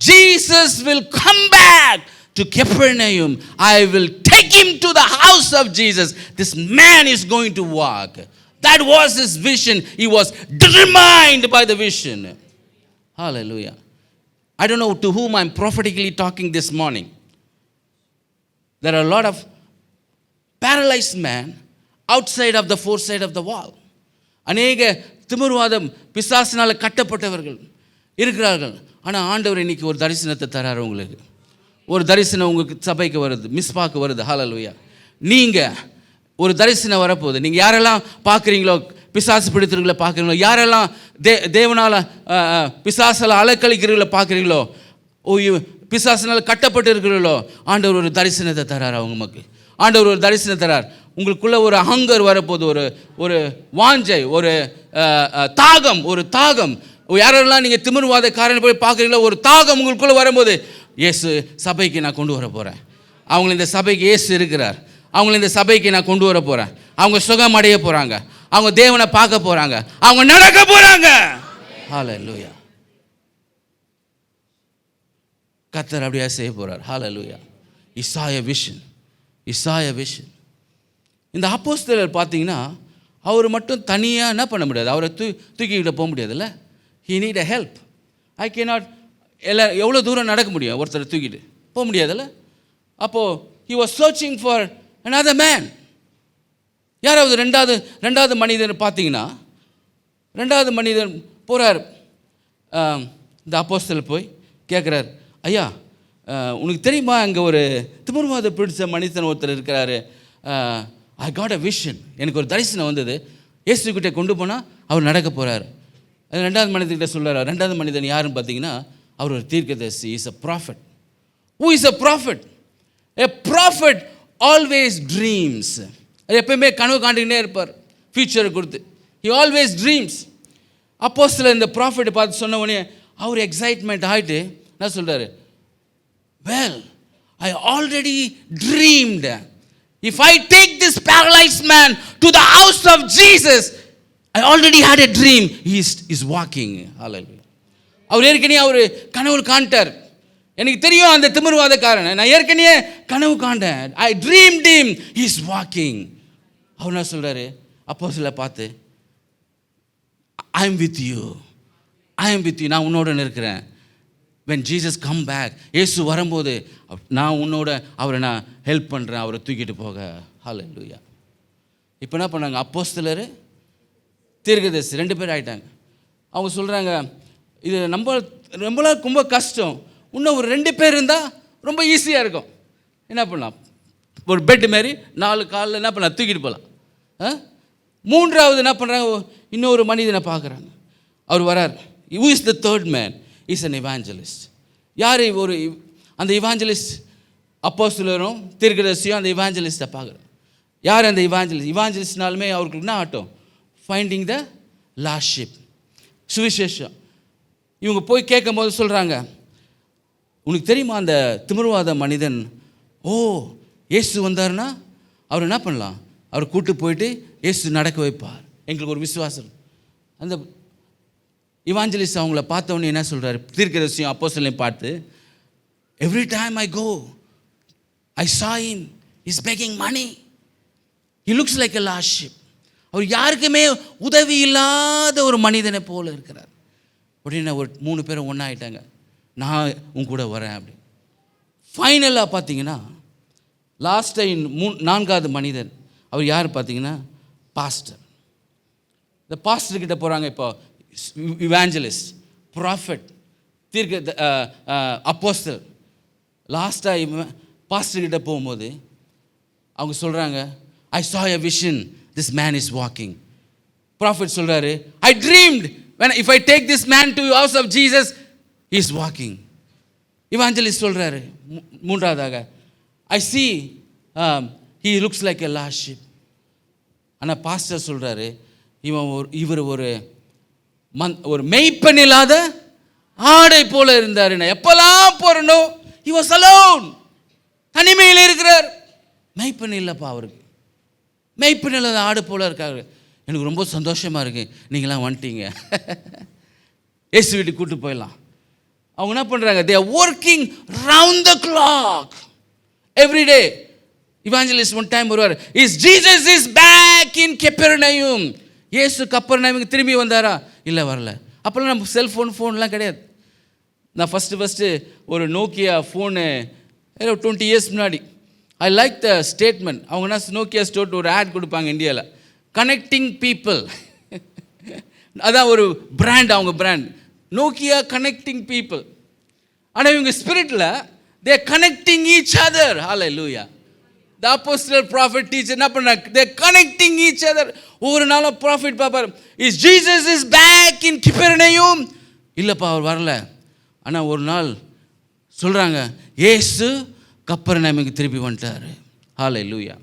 Jesus will come back to Capernaum. I will take him to the house of Jesus. This man is going to walk. That was his vision. He was determined by the vision. Hallelujah. I don't know to whom I'm prophetically talking this morning. There are a lot of paralyzed men outside of the foreside of the wall. அநேக திமிர்வாதம் பிசாசினால் கட்டப்பட்டவர்கள் இருக்கிறார்கள். ஆனால் ஆண்டவர் இன்னைக்கு ஒரு தரிசனத்தை தராரு உங்களுக்கு. ஒரு தரிசனம் உங்களுக்கு சபைக்கு வருது, மிஸ்பாக்கு வருது. ஹல்லேலூயா. நீங்கள் ஒரு தரிசனம் வரப்போகுது. நீங்கள் யாரெல்லாம் பார்க்குறீங்களோ, பிசாசு பிடித்தவர்களை பார்க்குறீங்களோ, யாரெல்லாம் தேவனால் பிசாசால் அலக்கழிக்கிறவர்களை பார்க்குறீங்களோ, பிசாசினால் கட்டப்பட்டு இருக்கிறீர்களோ, ஆண்டவர் ஒரு தரிசனத்தை தரார் அவங்க மக்கள். ஆண்டவர் ஒரு தரிசனம் தரார். உங்களுக்குள்ள ஒரு ஹங்கர் வரப்போது, ஒரு வாஞ்சை, ஒரு தாகம். யாரெல்லாம் நீங்கள் திமிர்வாதக்காரனை போய் பார்க்குறீங்களோ, ஒரு தாகம் உங்களுக்குள்ளே வரும்போது, இயேசு சபைக்கு நான் கொண்டு வர போகிறேன். அவங்கள இந்த சபைக்கு இயேசு இருக்கிறார். அவங்கள இந்த சபைக்கு நான் கொண்டு வர போகிறேன். அவங்க சுகம் அடைய போகிறாங்க. அவங்க தேவனை பார்க்க போகிறாங்க. அவங்க நடக்க போகிறாங்க. ஹல்லேலூயா. கர்த்தர் அப்படியே செய்ய போகிறார். ஹல்லேலூயா. இசாயா விஷன். இந்த அப்போஸ்தலர் பார்த்தீங்கன்னா அவர் மட்டும் தனியாக என்ன பண்ண முடியாது, அவரை தூக்கிக்கிட்ட போக முடியாதுல்ல. he need a help. I cannot எவ்வளோ தூரம் நடக்க முடியும் ஒருத்தரை தூக்கிட்டு போக முடியாதுல்ல. அப்போது he was searching for another man. யாராவது ரெண்டாவது மனிதன் பார்த்தீங்கன்னா, ரெண்டாவது மனிதன் போகிறார். இந்த அப்போஸ்தலர் போய் கேட்குறார், ஐயா உனக்கு தெரியுமா அங்கே ஒரு திமிர்வாத பிடிச்ச மனிதன் ஒருத்தர் இருக்கிறாரு. I got a vision. எனக்கு ஒரு தரிசனம் வந்தது. இயேசுக்கிட்டே கொண்டு போனால் அவர் நடக்க போகிறார். ரெண்டாவது மனிதர்கிட்ட சொல்கிறார். ரெண்டாவது மனிதன் யாருன்னு பார்த்தீங்கன்னா அவர் ஒரு தீர்க்கதரிசி. Is a prophet. Who is a prophet? A prophet always dreams. எப்பயுமே கனவு காண்டுக்கிட்டே இருப்பார், ஃபியூச்சரை கொடுத்து. He always dreams. அப்போஸ்தலர் இந்த ப்ராஃபட்டை பார்த்து சொன்ன உடனே அவர் எக்ஸைட்மெண்ட் ஆகிட்டு என்ன சொல்கிறாரு? Well, I already dreamed. If I take this paralyzed man to the house of Jesus, I already had a dream. He is walking. Hallelujah. அவர் ஏற்கனவே அவர் கனவு காண்டார். எனக்கு தெரியும் அந்த திமிர்வாதக்காரன், நான் ஏற்கனவே கனவு காண்டேன். I dreamed him. He is walking. அவர் என்ன சொல்கிறாரு? அப்போஸ்தலரை பார்த்து, I am with you. நான் உன்னோட இருக்கிறேன். when Jesus come back, இயேசு வரும்போது நான் உன்னோட அவரை நான் ஹெல்ப் பண்ணுறேன், அவரை தூக்கிட்டு போக. ஹல்லேலூயா. இப்போ என்ன பண்ணாங்க? அப்போஸ்தலர் தீர்க்கதரிசி 2 பேர் ஆகிட்டாங்க. அவங்க சொல்கிறாங்க, இது நம்மளால் ரொம்ப கஷ்டம். இன்னும் ஒரு 2 பேர் இருந்தால் ரொம்ப ஈஸியாக இருக்கும். என்ன பண்ணலாம், ஒரு பெட்டு மாரி 4 காலில் என்ன பண்ணலாம், தூக்கிட்டு போகலாம். 3வது என்ன பண்ணுறாங்க, இன்னொரு மனிதனை பார்க்குறாங்க. அவர் வரார். Who is the third man? Is an evangelist. யார் ஒரு அந்த இவாஞ்சலிஸ்ட்? அப்போஸ்தலரும் தீர்க்கதரிசியும் அந்த இவாஞ்சலிஸ்ட்டை பார்க்குறேன். யார் அந்த இவாஞ்சலிஸ்ட்னாலுமே அவருக்கு என்ன ஆட்டம், ஃபைண்டிங் த லாஸ்ட் ஷிப், சுவிசேஷம். இவங்க போய் கேட்கும் போது சொல்கிறாங்க, உனக்கு தெரியுமா அந்த திமிர்வாத மனிதன், இயேசு வந்தார்னா அவர் என்ன பண்ணலாம், அவர் கூட்டு போயிட்டு இயேசு நடக்க வைப்பார். எங்களுக்கு ஒரு விசுவாசம். அந்த இவாஞ்சலிஸ்ட் அவங்கள பார்த்தவொன்னே என்ன சொல்கிறாரு, தீர்க்கதரிசியும் அப்போஸ்தலனையும் பார்த்து, every time I go I saw him, he's begging money, he looks like a lost sheep. அவர் யாருக்குமே உதவி இல்லாத ஒரு மனிதனை போல இருக்கிறார். உடனே ஒரு 3 பேரும் ஒன்றாயிட்டாங்க, நான் உன் கூட வரேன் அப்படி. ஃபைனலாக பார்த்தீங்கன்னா லாஸ்ட்டாக 4வது மனிதன் அவர் யார் பார்த்தீங்கன்னா, பாஸ்டர். இந்த பாஸ்டர்கிட்ட போகிறாங்க. இப்போ இவாஞ்சலிஸ்ட், ப்ராஃபட், அப்போஸ்தலர். லாஸ்ட்டாக பாஸ்டர்கிட்ட போகும்போது அவங்க சொல்கிறாங்க, ஐ saw a vision, this man is walking. Prophet சொல்கிறாரு, I dreamed if I take this man to the house of Jesus, he is walking. இவாஞ்சலிஸ்ட் சொல்கிறாரு 3வதாக, I see he looks like a lost sheep. ஆனால் pastor சொல்கிறாரு, இவர் ஒரு மெய்ப்பன் இல்லாத ஆடை போல இருந்தார். எப்பெல்லாம் போறனோ he was alone, தனிமையில் இருக்கிறார். மெய்ப்பன் இல்லைப்பா அவருக்கு, மெய்ப்பன் இல்லாத ஆடு போல இருக்காரு. எனக்கு ரொம்ப சந்தோஷமாக இருக்குது, நீங்களாம் வந்துட்டீங்க, இயேசு வீட்டுக்கு கூப்பிட்டு போயிடலாம். அவங்க என்ன பண்ணுறாங்க, they are working round the clock every day. இவாஞ்சலிஸ்ட் one time வருவார், Jesus is back in Capernaum. இயேசு கப்பர்நகமுக்கு திரும்பி வந்தாரா? இல்லை, வரல. அப்போல்லாம் நம்ம ஃபோன்லாம் கிடையாது. நான் ஃபஸ்ட்டு ஒரு நோக்கியா ஃபோனு 20 இயர்ஸ் முன்னாடி, ஐ லைக் த ஸ்டேட்மெண்ட். அவங்க என்ன நோக்கியா ஸ்டோர் ஒரு ஆட் கொடுப்பாங்க இந்தியாவில், கனெக்டிங் பீப்புள். அதான் ஒரு பிராண்ட், அவங்க பிராண்ட் நோக்கியா, கனெக்டிங் பீப்புள். ஆனால் இவங்க ஸ்பிரிட்டில் they are connecting each other. ஹல்லேலூயா. The apostle, prophet, teacher என்ன பண்ணாங்க, they are connecting each other. ஒவ்வொரு நாளும் ப்ராஃபிட் பாப்பார், is Jesus is back in Capernaum. இல்லைப்பா அவர் வரல. ஆனால் ஒரு நாள் சொல்கிறாங்க, இயேசு கப்பர்நகமுக்கு திருப்பி வந்துட்டார். ஹல்லேலூயா.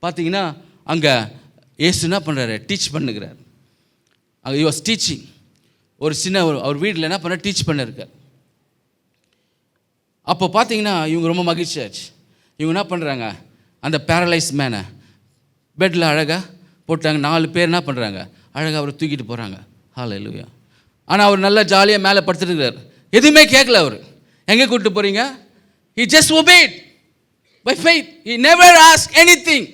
பார்த்தீங்கன்னா அங்கே இயேசு என்ன பண்ணுறாரு, டீச் பண்ணுகிறார். அங்கே he was teaching. ஒரு சின்ன அவர் வீட்டில் என்ன பண்ண டீச் பண்ணிருக்கார். அப்போ பார்த்தீங்கன்னா இவங்க ரொம்ப மகிழ்ச்சியாச்சு. இவங்க என்ன பண்ணுறாங்க, அந்த பேரலைஸ் மேனை பெட்டில் அழகாக போட்டாங்க. 4 பேர் என்ன பண்ணுறாங்க, அழகாக அவரை தூக்கிட்டு போகிறாங்க. ஹல்லேலூயா. ஆனால் அவர் நல்லா ஜாலியாக மேலே படுத்துருக்கிறார். எதுவுமே கேட்கல அவர். எங்கே கூப்பிட்டு போகிறீங்க? he just obeyed by faith, he never asked anything.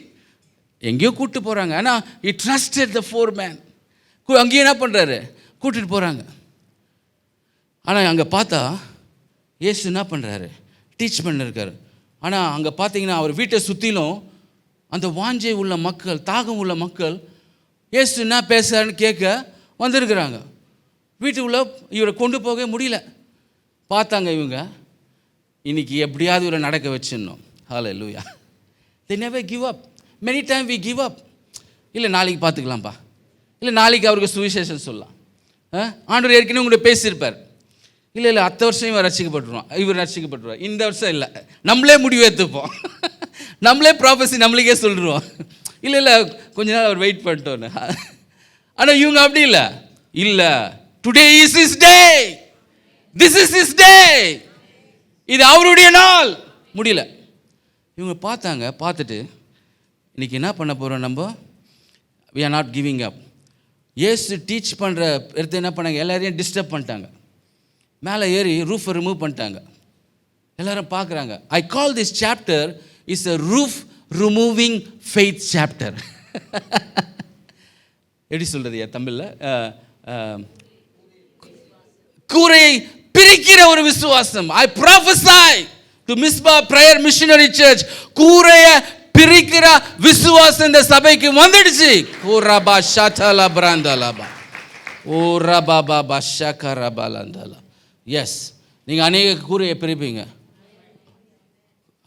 எங்கேயோ கூப்பிட்டு போகிறாங்க, ஆனால் he trusted the 4 men. அங்கேயும் என்ன பண்ணுறாரு, கூட்டிகிட்டு போகிறாங்க. ஆனால் அங்கே பார்த்தா இயேசு என்ன பண்ணுறாரு, டீச் பண்ணிருக்காரு. ஆனால் அங்கே பார்த்தீங்கன்னா அவர் வீட்டை சுற்றிலும் அந்த வாஞ்சை உள்ள மக்கள், தாகம் உள்ள மக்கள் இயேசு என்ன பேசுகிறாருன்னு கேட்க வந்திருக்கிறாங்க. வீட்டுக்குள்ளே இவரை கொண்டு போக முடியல. பார்த்தாங்க இவங்க, இன்னைக்கு எப்படியாவது இவரை நடக்க வச்சிடணும். ஹல்லேலூயா. they never give up. many time we give up. இல்லை நாளைக்கு பார்த்துக்கலாம்ப்பா, இல்லை நாளைக்கு அவருக்கு சுவிசேஷம் சொல்லலாம். ஆண்டவர் ஏற்கனவே உங்கள்கிட்ட பேசியிருப்பார். இல்லை அடுத்த வருஷம் இவர் ரட்சிக்கப்பட்டுருவார். இந்த வருஷம் இல்லை, நம்மளே முடிவு எடுத்துப்போம், நம்மளே ப்ராஃபஸி நம்மளுக்கே சொல்லிடுவோம். இல்லை கொஞ்ச நாள் அவர் வெயிட் பண்ணிட்டோன்னு. ஆனால் இவங்க அப்படி இல்லை, today is his day, this is his டே, இது அவருடைய நாள். முடியல. இவங்க பார்த்துட்டு இன்னைக்கு என்ன பண்ண போகிறோம் நம்ம, we are not giving up. இயேசு டீச் பண்ணுற இடத்த என்ன பண்ணாங்க, எல்லாரையும் டிஸ்டர்ப் பண்ணிட்டாங்க. மேலே ஏறி ரூஃபை ரிமூவ் பண்ணிட்டாங்க. எல்லாரும் பார்க்குறாங்க. I call this chapter is a roof removing faith chapter. எப்படி சொல்கிறது தமிழில், கூரையை பிரிக்கிற ஒரு விசுவாசம். ஐ prophesy to Misbah Prayer Missionary Church, கூரையை பிரிக்கிற விசுவாசம் இந்த சபைக்கு வந்துடுச்சு. கூரபா ஷாதலா பிராந்தலபா ஓரபா பாபா ஷகரபலந்தலா. எஸ், நீங்கள் அநேக கூரையை பிரிப்பீங்க.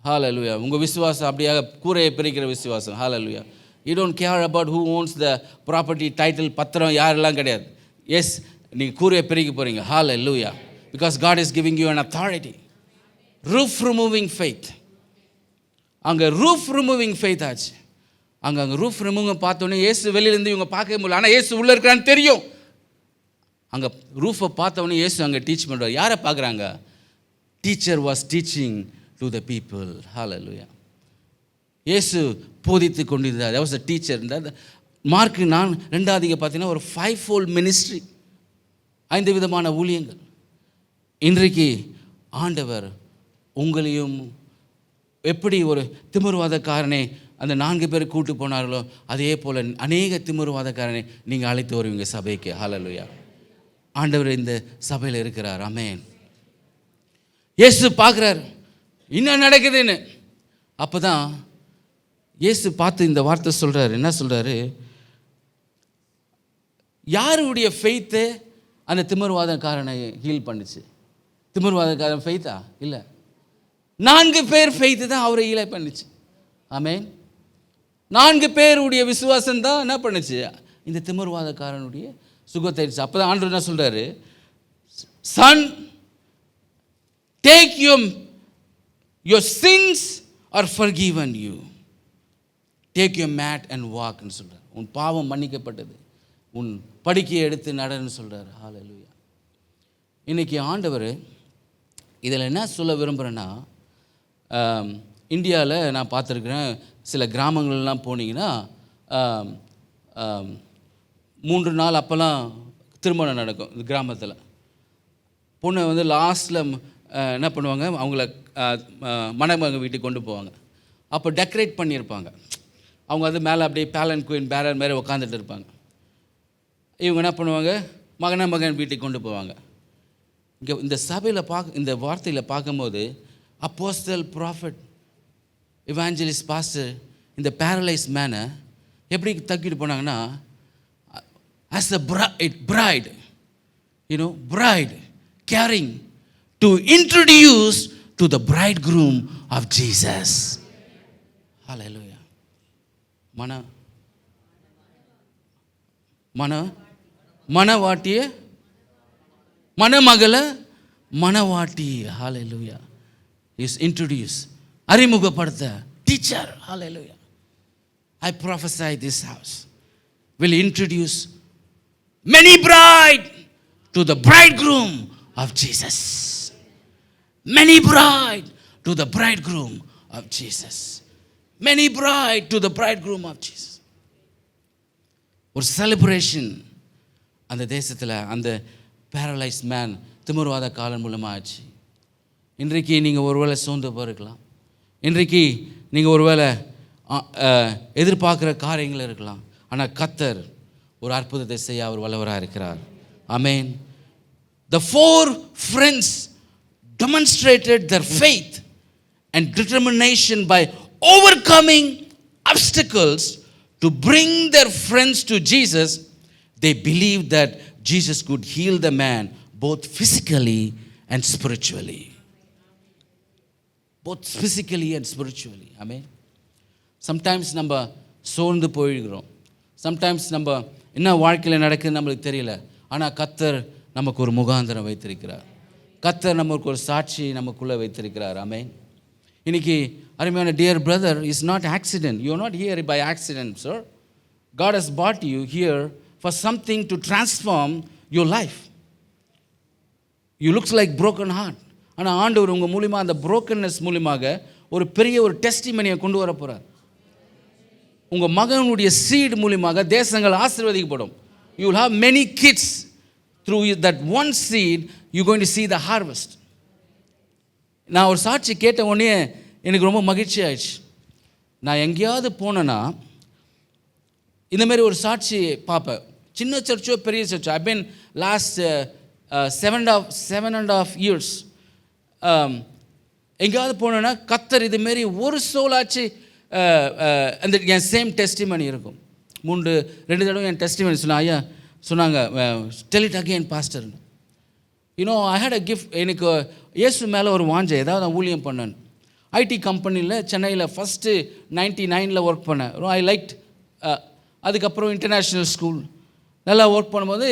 ஹalleluya. உங்கள் விசுவாசம் அப்படியாக கூரையை பிரிக்கிற விசுவாசம். ஹalleluya. You don't care about who owns the property, title, பத்திரம் யாரெல்லாம் கிடையாது. எஸ், நீங்கள் கூரையை பிரிக்க போகிறீங்க. Hallelujah. Because God is giving you an authority. Roof removing faith. அங்கே ரூஃப் ரிமூவிங் ஃபெய்த் ஆச்சு. அங்கே ரூஃப் ரிமூவிங் பார்த்தோன்னே இயேசு வெளியிலேருந்து இவங்க பார்க்கவே முடியல. ஆனால் இயேசு உள்ளே இருக்கிறான்னு தெரியும். அங்கே ரூஃபை பார்த்தவொடனே இயேசு அங்கே டீச் பண்ணுறார். யாரை பார்க்குறாங்க? Teacher was teaching to the people. ஹalleluya. இயேசு போதித்து கொண்டிருந்தார். that was a teacher. மார்க்கு 2 பார்த்தீங்கன்னா ஒரு 5-fold மினிஸ்ட்ரி, 5 விதமான ஊழியங்கள். இன்றைக்கு ஆண்டவர் உங்களையும் எப்படி ஒரு திமிர்வாதக்காரனை அந்த 4 பேர் கூட்டு போனார்களோ அதே போல் அநேக திமிர்வாதக்காரனை நீங்கள் அழைத்து வருவீங்க சபைக்கு. ஹalleluya. ஆண்டவர் இந்த சபையில் இருக்கிறார். ஆமென். இயேசு பார்க்குறார் என்ன நடக்குதுன்னு. அப்போ தான் இயேசு பார்த்து இந்த வார்த்தை சொல்கிறார். என்ன சொல்கிறாரு? யாருடைய ஃபெய்த்து அந்த திமிர்வாதக்காரனை ஹீல் பண்ணுச்சு? திமிர்வாதக்காரன் ஃபெய்த்தா? இல்லை, 4 பேர் ஃபெய்த்து தான் அவரை ஹீல் பண்ணுச்சு. ஆமென். 4 பேருடைய விசுவாசம் தான் என்ன பண்ணுச்சு? இந்த திமிர்வாதக்காரனுடைய சுகத்தை. அப்போ தான் ஆண்டவர் என்ன சொல்கிறாரு? Son, take your sins are forgiven you. Take your mat and walk ன்னு சொல்கிறார். உன் பாவம் மன்னிக்கப்பட்டது, உன் படிக்கையை எடுத்து நடன்னு சொல்கிறார். ஹalleluya. இன்றைக்கி ஆண்டவர் இதில் என்ன சொல்ல விரும்புகிறேன்னா, இந்தியாவில் நான் பார்த்துருக்குறேன், சில கிராமங்கள்லாம் போனீங்கன்னா 3 நாள் அப்போல்லாம் திருமணம் நடக்கும். இந்த கிராமத்தில் பொண்ணை வந்து லாஸ்ட்டில் என்ன பண்ணுவாங்க, அவங்கள மணமக வீட்டுக்கு கொண்டு போவாங்க. அப்போ டெக்கரேட் பண்ணியிருப்பாங்க. அவங்க வந்து மேலே அப்படியே பேலன் குயின் பேரன் மேலே உட்காந்துட்டு இருப்பாங்க. இவங்க என்ன பண்ணுவாங்க, மகன் வீட்டுக்கு கொண்டு போவாங்க. இங்கே இந்த சபையில் இந்த வார்த்தையில் பார்க்கும்போது அப்போஸ்தல், ப்ராஃபட், இவாஞ்சலிஸ்ட், பாஸ்டர் இந்த பேரலைஸ் மேனை எப்படி தக்கிட்டு போனாங்கன்னா, as a bride, bride carrying to introduce to the bridegroom of Jesus. Hallelujah. மனவாட்டிய மணமகள மணவாட்டி. Hallelujah. is introduce, அறிமுகப்படுத்த, teacher. Hallelujah. I prophesy this house will introduce many bride to the bridegroom of Jesus. Many bride to the bridegroom of Jesus. Many bride to the bridegroom of Jesus. ஒரு celebration அந்த தேசத்தில் அந்த paralyse man திமிர்வாத காலம் மூலமாக ஆச்சு. இன்றைக்கு நீங்கள் ஒருவேளை சோர்ந்து போயிருக்கலாம். இன்றைக்கு நீங்கள் ஒருவேளை எதிர்பார்க்குற காரியங்கள் இருக்கலாம். ஆனால் கர்த்தர் ஒரு அற்புதத்தை செய்ய அவர் வல்லவராக இருக்கிறார். ஆமென். The 4 friends demonstrated their faith and determination by overcoming obstacles to bring their friends to Jesus. They believed that Jesus could heal the man both physically and spiritually. Both physically and spiritually. Amen. Sometimes நம்ம சோர்ந்து போயிடுகிறோம். Sometimes நம்ம என்ன வாழ்க்கையில் நடக்குதுன்னு நம்மளுக்கு தெரியல. ஆனால் கர்த்தர் நமக்கு ஒரு முகாந்திரம் வைத்திருக்கிறார். கர்த்தர் நமக்கு ஒரு சாட்சி நமக்குள்ளே வைத்திருக்கிறார். ஆமென். இன்னைக்கு அருமையான dear brother, is not accident. You are not here by accident, sir. God has brought you here for something to transform your life. You looks like broken heart. ஆனால் ஆண்டவர் உங்கள் மூலிமா அந்த brokenness மூலிமாக ஒரு பெரிய ஒரு டெஸ்டிமனியை கொண்டு வர போகிறார். உங்கள் மகனுடைய சீட் மூலிமாக தேசங்கள் ஆசீர்வதிக்கப்படும். You will have many kids through that one seed. You going to see the harvest. நான் ஒரு சாட்சி கேட்ட உடனே எனக்கு ரொம்ப மகிழ்ச்சி ஆயிடுச்சு. நான் எங்கேயாவது போனேன்னா இந்தமாரி ஒரு சாட்சி பார்ப்பேன். சின்ன சர்ச்சோ பெரிய சர்ச்சோ. ஐ பின் லாஸ்ட் 7.5 years எங்கேயாவது போனேன்னா கர்த்தர் இதுமாரி ஒரு சோலாச்சு அந்த என் சேம் டெஸ்டிமனி இருக்கும். 2 தடவை என் டெஸ்டிமனி சொன்னாங்க. டெல் இட் அகெயின் பாஸ்டர்னு. I had a gift. எனக்கு இயேசு மேலே ஒரு வாஞ்சை, ஏதாவது நான் ஊழியம் பண்ணேன். ஐடி கம்பெனியில் சென்னையில் ஃபஸ்ட்டு 99 ஒர்க் பண்ணேன். ஐ லைக்ட். அதுக்கப்புறம் இன்டர்நேஷ்னல் ஸ்கூல் நல்லா ஒர்க் பண்ணும்போது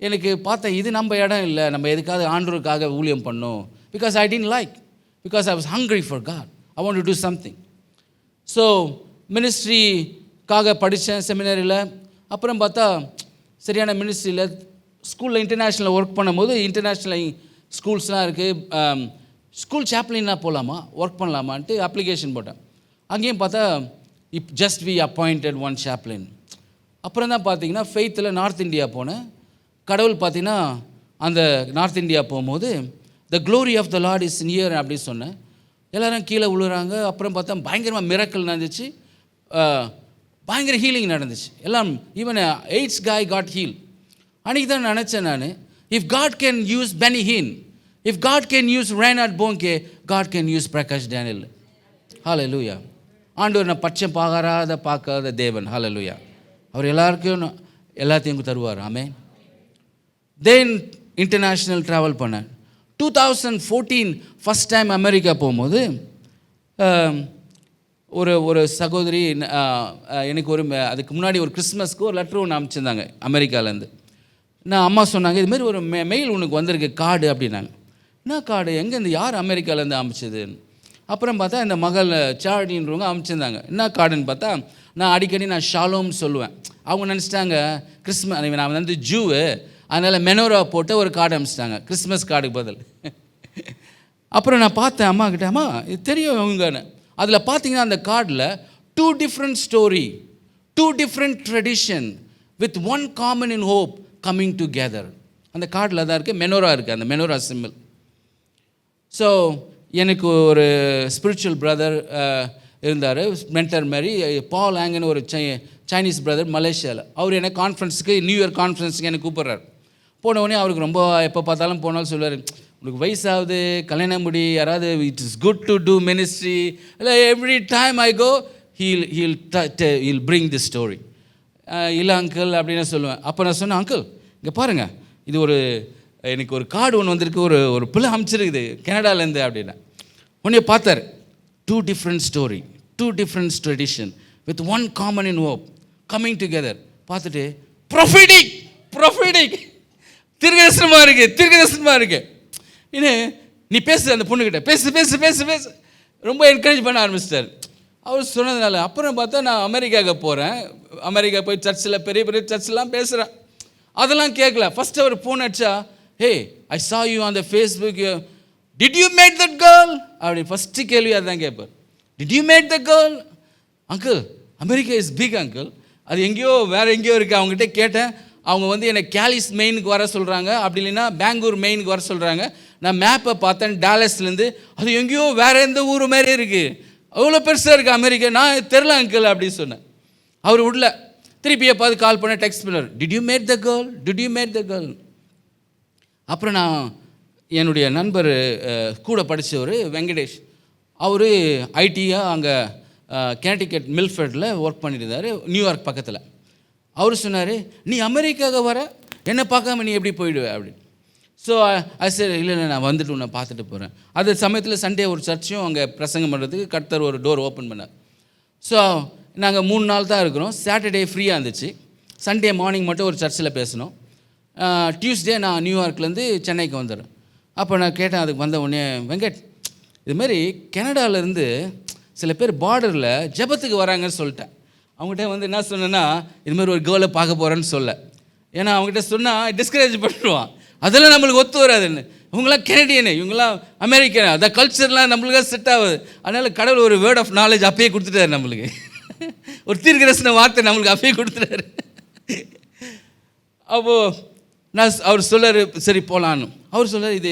எனக்கு பார்த்தேன், இது நம்ம இடம் இல்லை, நம்ம எதுக்காவது ஆண்டவருக்காக ஊழியம் பண்ணோம். Because I didn't like, because I was hungry for God. I want to do something. So மினிஸ்ட்ரிக்காக படித்தேன் செமினரியில். அப்புறம் பார்த்தா சரியான மினிஸ்ட்ரியில் ஸ்கூலில் இன்டர்நேஷ்னலில் ஒர்க் பண்ணும்போது இன்டர்நேஷ்னல் ஸ்கூல்ஸ்லாம் இருக்குது, ஸ்கூல் சாப்ளினாக போகலாமா, ஒர்க் பண்ணலாமான்ட்டு அப்ளிகேஷன் போட்டேன். அங்கேயும் பார்த்தா just we appointed one chaplain. அப்புறம் தான் பார்த்தீங்கன்னா ஃபெய்த்தில் நார்த் இந்தியா போனேன். கடவுள் பார்த்தீங்கன்னா அந்த நார்த் இந்தியா போகும்போது the glory of the Lord is near அப்படி சொன்னேன். எல்லோரும் கீழே விழுறாங்க. அப்புறம் பார்த்தா பயங்கரமாக மிரக்கல் நடந்துச்சு, பயங்கர ஹீலிங் நடந்துச்சு எல்லாம். Even AIDS guy God heal. அன்றைக்கி தான் நினச்சேன் நான், if God can use Benny Hinn, if God can use Reinhard Bonnke, God can use Prakash Daniel. ஹல்லேலூயா. ஆண்டவர் நான் பச்சை பார்க்காத தேவன். ஹல்லேலூயா. அவர் எல்லாருக்கும் எல்லாத்தையும் தருவார். ஆமென். தென் இன்டர்நேஷ்னல் ட்ராவல் பண்ணேன். 2014 ஃபஸ்ட் டைம் அமெரிக்கா போகும்போது ஒரு சகோதரி எனக்கு அதுக்கு முன்னாடி ஒரு கிறிஸ்மஸ்க்கு ஒரு லெட்ரு ஒன்று அனுப்பிச்சிருந்தாங்க அமெரிக்காவிலேருந்து. நான் அம்மா சொன்னாங்க, இதுமாரி ஒரு மெயில் உனக்கு வந்திருக்கு கார்டு அப்படின்னாங்க. என்ன கார்டு, எங்கேருந்து, யார் அமெரிக்காவிலேருந்து அனுப்பிச்சதுன்னு. அப்புறம் பார்த்தா இந்த மகள் சார்டின்றவங்க அனுப்பிச்சிருந்தாங்க. என்ன கார்டுன்னு பார்த்தா, நான் அடிக்கடி ஷாலோம் சொல்லுவேன். அவங்க நினச்சிட்டாங்க நான் வந்து ஜூவு, அதனால் மெனோரா போட்டு ஒரு கார்டு அனுப்பிச்சிட்டாங்க, கிறிஸ்மஸ் கார்டுக்கு பதில். அப்புறம் நான் பார்த்தேன் அம்மா கிட்ட, அம்மா இது தெரியும் இவங்கன்னு. அதில் பார்த்தீங்கன்னா அந்த கார்டில் 2 different story, 2 different tradition with one common in hope coming together. அந்த கார்டில் தான் இருக்குது, மெனோரா இருக்குது, அந்த மெனோரா சிம்பிள். ஸோ எனக்கு ஒரு ஸ்பிரிச்சுவல் பிரதர் இருந்தார், மென்டர் மாதிரி, பால் ஆங்கன்னு ஒரு சைனீஸ் பிரதர் மலேசியாவில். அவர் என்ன கான்ஃபரன்ஸுக்கு, நியூ இயர் கான்ஃபரன்ஸுக்கு எனக்கு கூப்பிட்றாரு. போனவுடனே அவருக்கு ரொம்ப எப்போ பார்த்தாலும் போனாலும் சொல்லுவார், உனக்கு வயசாகுது, கல்யாணம் முடி, யாராவது it is good to do ministry, இல்லை every time I go heal bring the story. இல்லை அங்கிள் அப்படின்னு சொல்லுவேன். அப்போ நான் சொன்னேன், அங்கிள் இங்கே பாருங்கள், இது எனக்கு ஒரு கார்டு ஒன்று வந்திருக்கு, ஒரு பிள்ளை அமைச்சிருக்குது கனடாலேருந்து அப்படின்னா. உடனே பார்த்தார், 2 different story, 2 different tradition with one common in hope coming together. பார்த்துட்டு ப்ரொஃபெட்டிக் தீர்க்கதரிசனமாக இருக்கு. இன்னும் நீ பேசு, அந்த பொண்ணுக்கிட்ட பேசு ரொம்ப என்கரேஜ் பண்ண ஆரம்பிச்சிட்டார் அவர் சொன்னதுனால. அப்புறம் பார்த்தா நான் அமெரிக்காவுக்கு போகிறேன். அமெரிக்கா போய் சர்ச்சில் பெரிய சர்ச்செலாம் பேசுகிறேன். அதெல்லாம் கேட்கல. ஃபஸ்ட்டு அவர் ஃபோன் அடிச்சா, hey I saw you on the Facebook, did you met that girl அப்படி ஃபஸ்ட்டு கேள்வி அதுதான் கேட்பார். Did you met the girl? Uncle America is big uncle, அது எங்கேயோ வேறு எங்கேயோ இருக்குது. அவங்ககிட்ட கேட்டேன், அவங்க வந்து என்னை கேலிஸ் மெயினுக்கு வர சொல்கிறாங்க, அப்படி இல்லைன்னா பெங்களூர் மெயினுக்கு வர சொல்கிறாங்க. நான் மேப்பை பார்த்தேன், டாலஸ்லேருந்து, அது எங்கேயோ வேறு எந்த ஊர் மாதிரி இருக்குது, அவ்வளோ பெருசாக இருக்குது அமெரிக்கா, நான் தெரில அங்கிள் அப்படின்னு சொன்னேன். அவர் விடல. திருப்பி எப்பாவது கால் பண்ண டெக்ஸ்ட் பண்ணார், did you met the girl? அப்புறம் நான் என்னுடைய நண்பர் கூட படித்தவர் வெங்கடேஷ், அவர் ஐடியாக அங்கே கேண்டிகேட் மில்ஃபர்டில் ஒர்க் பண்ணியிருந்தார், நியூயார்க் பக்கத்தில். அவர் சொன்னார், நீ அமெரிக்காவுக்கு வர, என்னை பார்க்காம நீ எப்படி போயிடுவேன் அப்படின்னு. ஸோ அது சரி, இல்லை நான் வந்துட்டு உன்னை பார்த்துட்டு போகிறேன். அது சமயத்தில் சண்டே ஒரு சர்ச்சும் அங்கே பிரசங்கம் பண்ணுறதுக்கு கர்த்தர் ஒரு டோர் ஓப்பன் பண்ணார். ஸோ நாங்கள் 3 நாள் தான் இருக்கிறோம். சாட்டர்டே ஃப்ரீயாக இருந்துச்சு, சண்டே மார்னிங் மட்டும் ஒரு சர்ச்சில் பேசணும். டியூஸ்டே நான் நியூயார்க்லேருந்து சென்னைக்கு வந்துடுறேன். அப்போ நான் கேட்டேன், அதுக்கு வந்த உடனே, வெங்கட் இதுமாரி கனடாவிலேருந்து சில பேர் பார்டரில் ஜெபத்துக்கு வராங்கன்னு சொல்லிட்டேன். அவங்ககிட்ட வந்து என்ன சொன்னேன்னா, இதுமாதிரி ஒரு கேர்ளை பார்க்க போகிறேன்னு சொல்ல. ஏன்னா அவங்ககிட்ட சொன்னால் டிஸ்கரேஜ் பண்ணிடுவான், அதெல்லாம் நம்மளுக்கு ஒத்து வராதுன்னு. இவங்களாம் கெனடியனு, இவங்களாம் அமெரிக்கன், அந்த கல்ச்சர்லாம் நம்மளுக்கு செட் ஆகுது. அதனால் கடவுள் ஒரு வேர்ட் ஆஃப் நாலேஜ் அப்பயே கொடுத்துட்டாரு நம்மளுக்கு, ஒரு தீர்க்கதரிசன வார்த்தை நம்மளுக்கு அப்பயே கொடுத்துட்டாரு. அப்போது அவர் சொல்லார், சரி போகலான்னு. அவர் சொல்லார், இது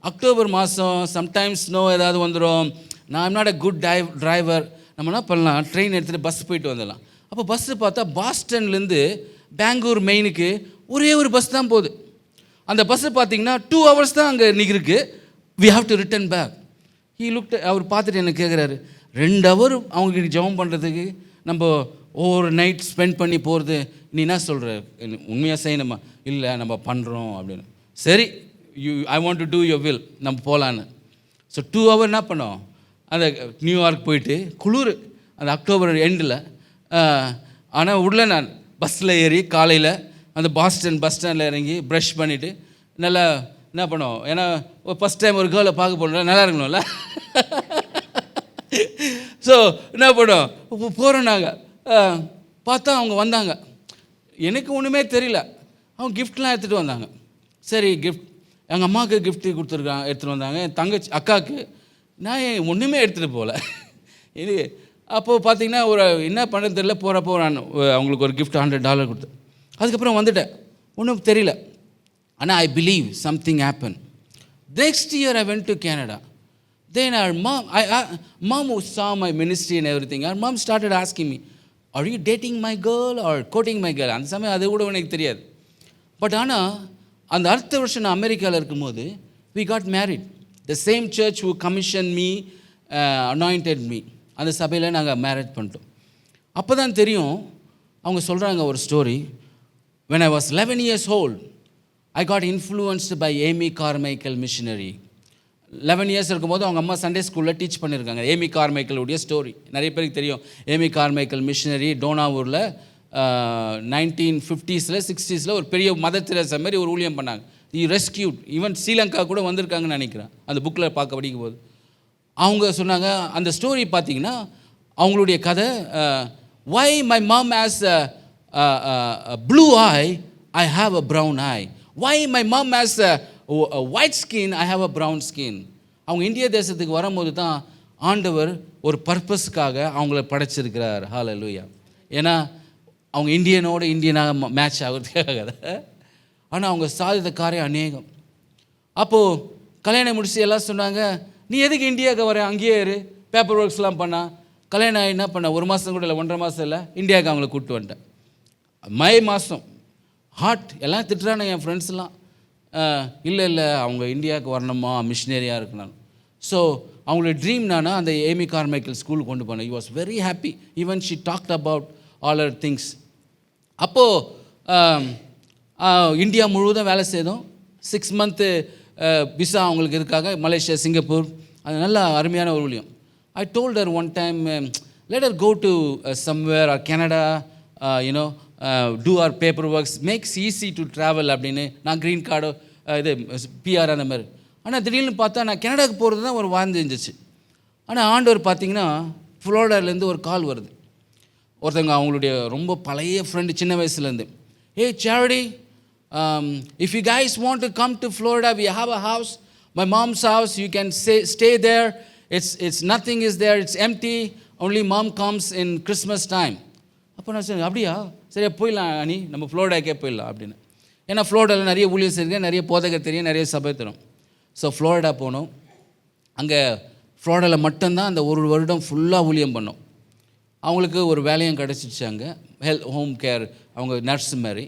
அக்டோபர் மாதம், சம்டைம்ஸ் ஸ்னோ ஏதாவது வந்துடும், நான் I'm not a good driver, நம்ம என்ன பண்ணலாம், ட்ரெயின் எடுத்துகிட்டு பஸ் போயிட்டு வந்துடலாம். அப்போ பஸ்ஸு பார்த்தா பாஸ்டன்லேருந்து பெங்களூர் மெயினுக்கு ஒரே ஒரு பஸ் தான் போகுது. அந்த பஸ்ஸு பார்த்தீங்கன்னா 2 hours தான் அங்கே நிற்கிருக்கு. We have to return back. அவர் பார்த்துட்டு என்ன கேட்குறாரு, 2 hour அவங்களுக்கு ஜெபம் பண்ணுறதுக்கு நம்ம ஒவ்வொரு நைட் ஸ்பெண்ட் பண்ணி போகிறது, நீ என்ன சொல்கிற, உண்மையாக செய்யணுமா? இல்லை நம்ம பண்ணுறோம் அப்படின்னு. சரி ஐ want to two your will, நம்ம போகலான்னு. ஸோ 2 hour என்ன பண்ணோம், அந்த நியூயார்க் போயிட்டு குளிர் அந்த அக்டோபர் எண்டில். ஆனால் உள்ள நான் பஸ்ஸில் ஏறி காலையில் அந்த பாஸ்டன் பஸ் ஸ்டாண்டில் இறங்கி ப்ரஷ் பண்ணிவிட்டு நல்லா என்ன பண்ணோம், ஏன்னா ஃபஸ்ட் டைம் ஒரு கேர்ளை பார்க்க போனோம், நல்லா இருக்கணும்ல. ஸோ என்ன பண்ணோம், போகிறோம் நாங்கள். பார்த்தா அவங்க வந்தாங்க, எனக்கு ஒன்றுமே தெரியல. அவங்க கிஃப்ட்லாம் எடுத்துகிட்டு வந்தாங்க. சரி, கிஃப்ட் எங்கள் அம்மாவுக்கு கிஃப்ட்டு எடுத்துகிட்டு வந்தாங்க. என் தங்கச்சி அக்காவுக்கு நான் ஒன்றுமே எடுத்துகிட்டு போகல. இது அப்போது பார்த்தீங்கன்னா ஒரு என்ன பண்ணுறது தெரியல. போகிறப்போ நான் அவங்களுக்கு ஒரு கிஃப்ட் $100 கொடுத்தேன். அதுக்கப்புறம் வந்துட்டேன், ஒன்றும் தெரியல. ஆனால் I believe something happen. Next year I went to Canada. Then our mom who saw my ministry and everything, our mom started asking me, are you dating my girl or courting my girl? அந்த சமயம் அது கூட எனக்கு தெரியாது. But ஆனால் அந்த அடுத்த வருஷம் நான் அமெரிக்காவில் இருக்கும்போது we got married. The same church who commissioned me, anointed me. அந்த சபையில் நாங்கள் மேரேஜ் பண்ணிட்டோம். அப்போ தான் தெரியும், அவங்க சொல்கிறாங்க ஒரு story. When I was 11 years old, I got influenced by Amy Carmichael missionary. 11 years இருக்கும்போது அவங்க அம்மா சண்டே ஸ்கூலில் டீச் பண்ணியிருக்காங்க. ஏமி கார்மைக்கலுடைய ஸ்டோரி நிறைய பேருக்கு தெரியும். Amy Carmichael machinery டோனாவூரில் 1950s 60s ஒரு பெரிய மதர் தெரேசா மாதிரி ஒரு ஊழியம் பண்ணாங்க. ரெஸ்கியூட், ஈவன் ஸ்ரீலங்கா கூட வந்திருக்காங்கன்னு நினைக்கிறேன், அந்த புக்கில் பார்க்க படிக்கும் போது. அவங்க சொன்னாங்க அந்த ஸ்டோரி பார்த்தீங்கன்னா அவங்களுடைய கதை. why my mom has a blue eye, I have a brown eye. why my mom has a white skin, I have a brown skin. அவங்க இந்திய தேசத்துக்கு வரும்போது தான் ஆண்டவர் ஒரு பர்பஸ்க்காக அவங்கள படைச்சிருக்கிறார். ஹல்லேலூயா. ஏன்னா அவங்க இந்தியனாக மேட்ச் ஆகிறதுக்காக. ஆனால் அவங்க சாதித்த காரியம் அநேகம். அப்போது கல்யாணம் முடிச்சு எல்லாம் சொன்னாங்க, நீ எதுக்கு இந்தியாவுக்கு வர, அங்கேயே இரு, பேப்பர் ஒர்க்ஸ்லாம் பண்ணா. கல்யாணம் ஆகி என்ன பண்ண, 1 மாதம் கூட இல்லை, 1.5 மாதம் இல்லை, இந்தியாவுக்கு அவங்கள கூப்பிட்டு வந்துட்டேன். மை மாதம் ஹார்ட் எல்லாம் திட்டுறானே என் ஃப்ரெண்ட்ஸ்லாம். இல்லை அவங்க இந்தியாவுக்கு வரணுமா, மிஷினரியாக இருக்கணும். ஸோ அவங்களோட ட்ரீம் நானா அந்த ஏமி கார்மைக்கல் ஸ்கூலுக்கு கொண்டு போனேன். You was very happy. Even she talked about all our things. அப்போது இந்தியா முழுவதும் வேலை செய்தோம். 6 month விசா அவங்களுக்கு இருக்காங்க, மலேசியா, சிங்கப்பூர். அது நல்ல அருமையான ஒரு ஊழியம். I told her one time, let her go to somewhere or Canada, you know, do our paper works, makes easy to travel அப்படின்னு. நான் க்ரீன் கார்டோ இது பிஆர் அந்த மாதிரி. ஆனால் திடீர்னு பார்த்தா நான் கனடாவுக்கு போகிறது தான் ஒரு வாழ்ந்து இருந்துச்சு. ஆனால் ஆண்டவர் பார்த்தீங்கன்னா ஃப்ளோரிடாலேருந்து ஒரு கால் வருது. ஒருத்தவங்க அவங்களுடைய ரொம்ப பழைய ஃப்ரெண்டு, சின்ன வயசுலேருந்து. Hey Charity, if you guys want to come to Florida, we have a house, my mom's house, you can stay there. It's nothing is there, it's empty, only mom comes in Christmas time. அப்போ நான் சொன்னேன், அப்படியா, சரியா போயிடலாம் அனி, நம்ம ஃப்ளோரிடாக்கே போயிடலாம் அப்படின்னு. ஏன்னா ஃப்ளோரிடாவில் நிறைய ஊழியர் இருக்குது, நிறைய போதகர் தெரியும், நிறைய சபை தரும். ஸோ ஃப்ளோரிடா போனோம். அங்கே ஃப்ளோரிடாவில் மட்டும்தான் அந்த 1 வருடம் ஃபுல்லாக ஊழியம் பண்ணோம். அவங்களுக்கு ஒரு வேலையும் கிடச்சிச்சு அங்கே, ஹோம் கேர், அவங்க நர்ஸ் மாதிரி.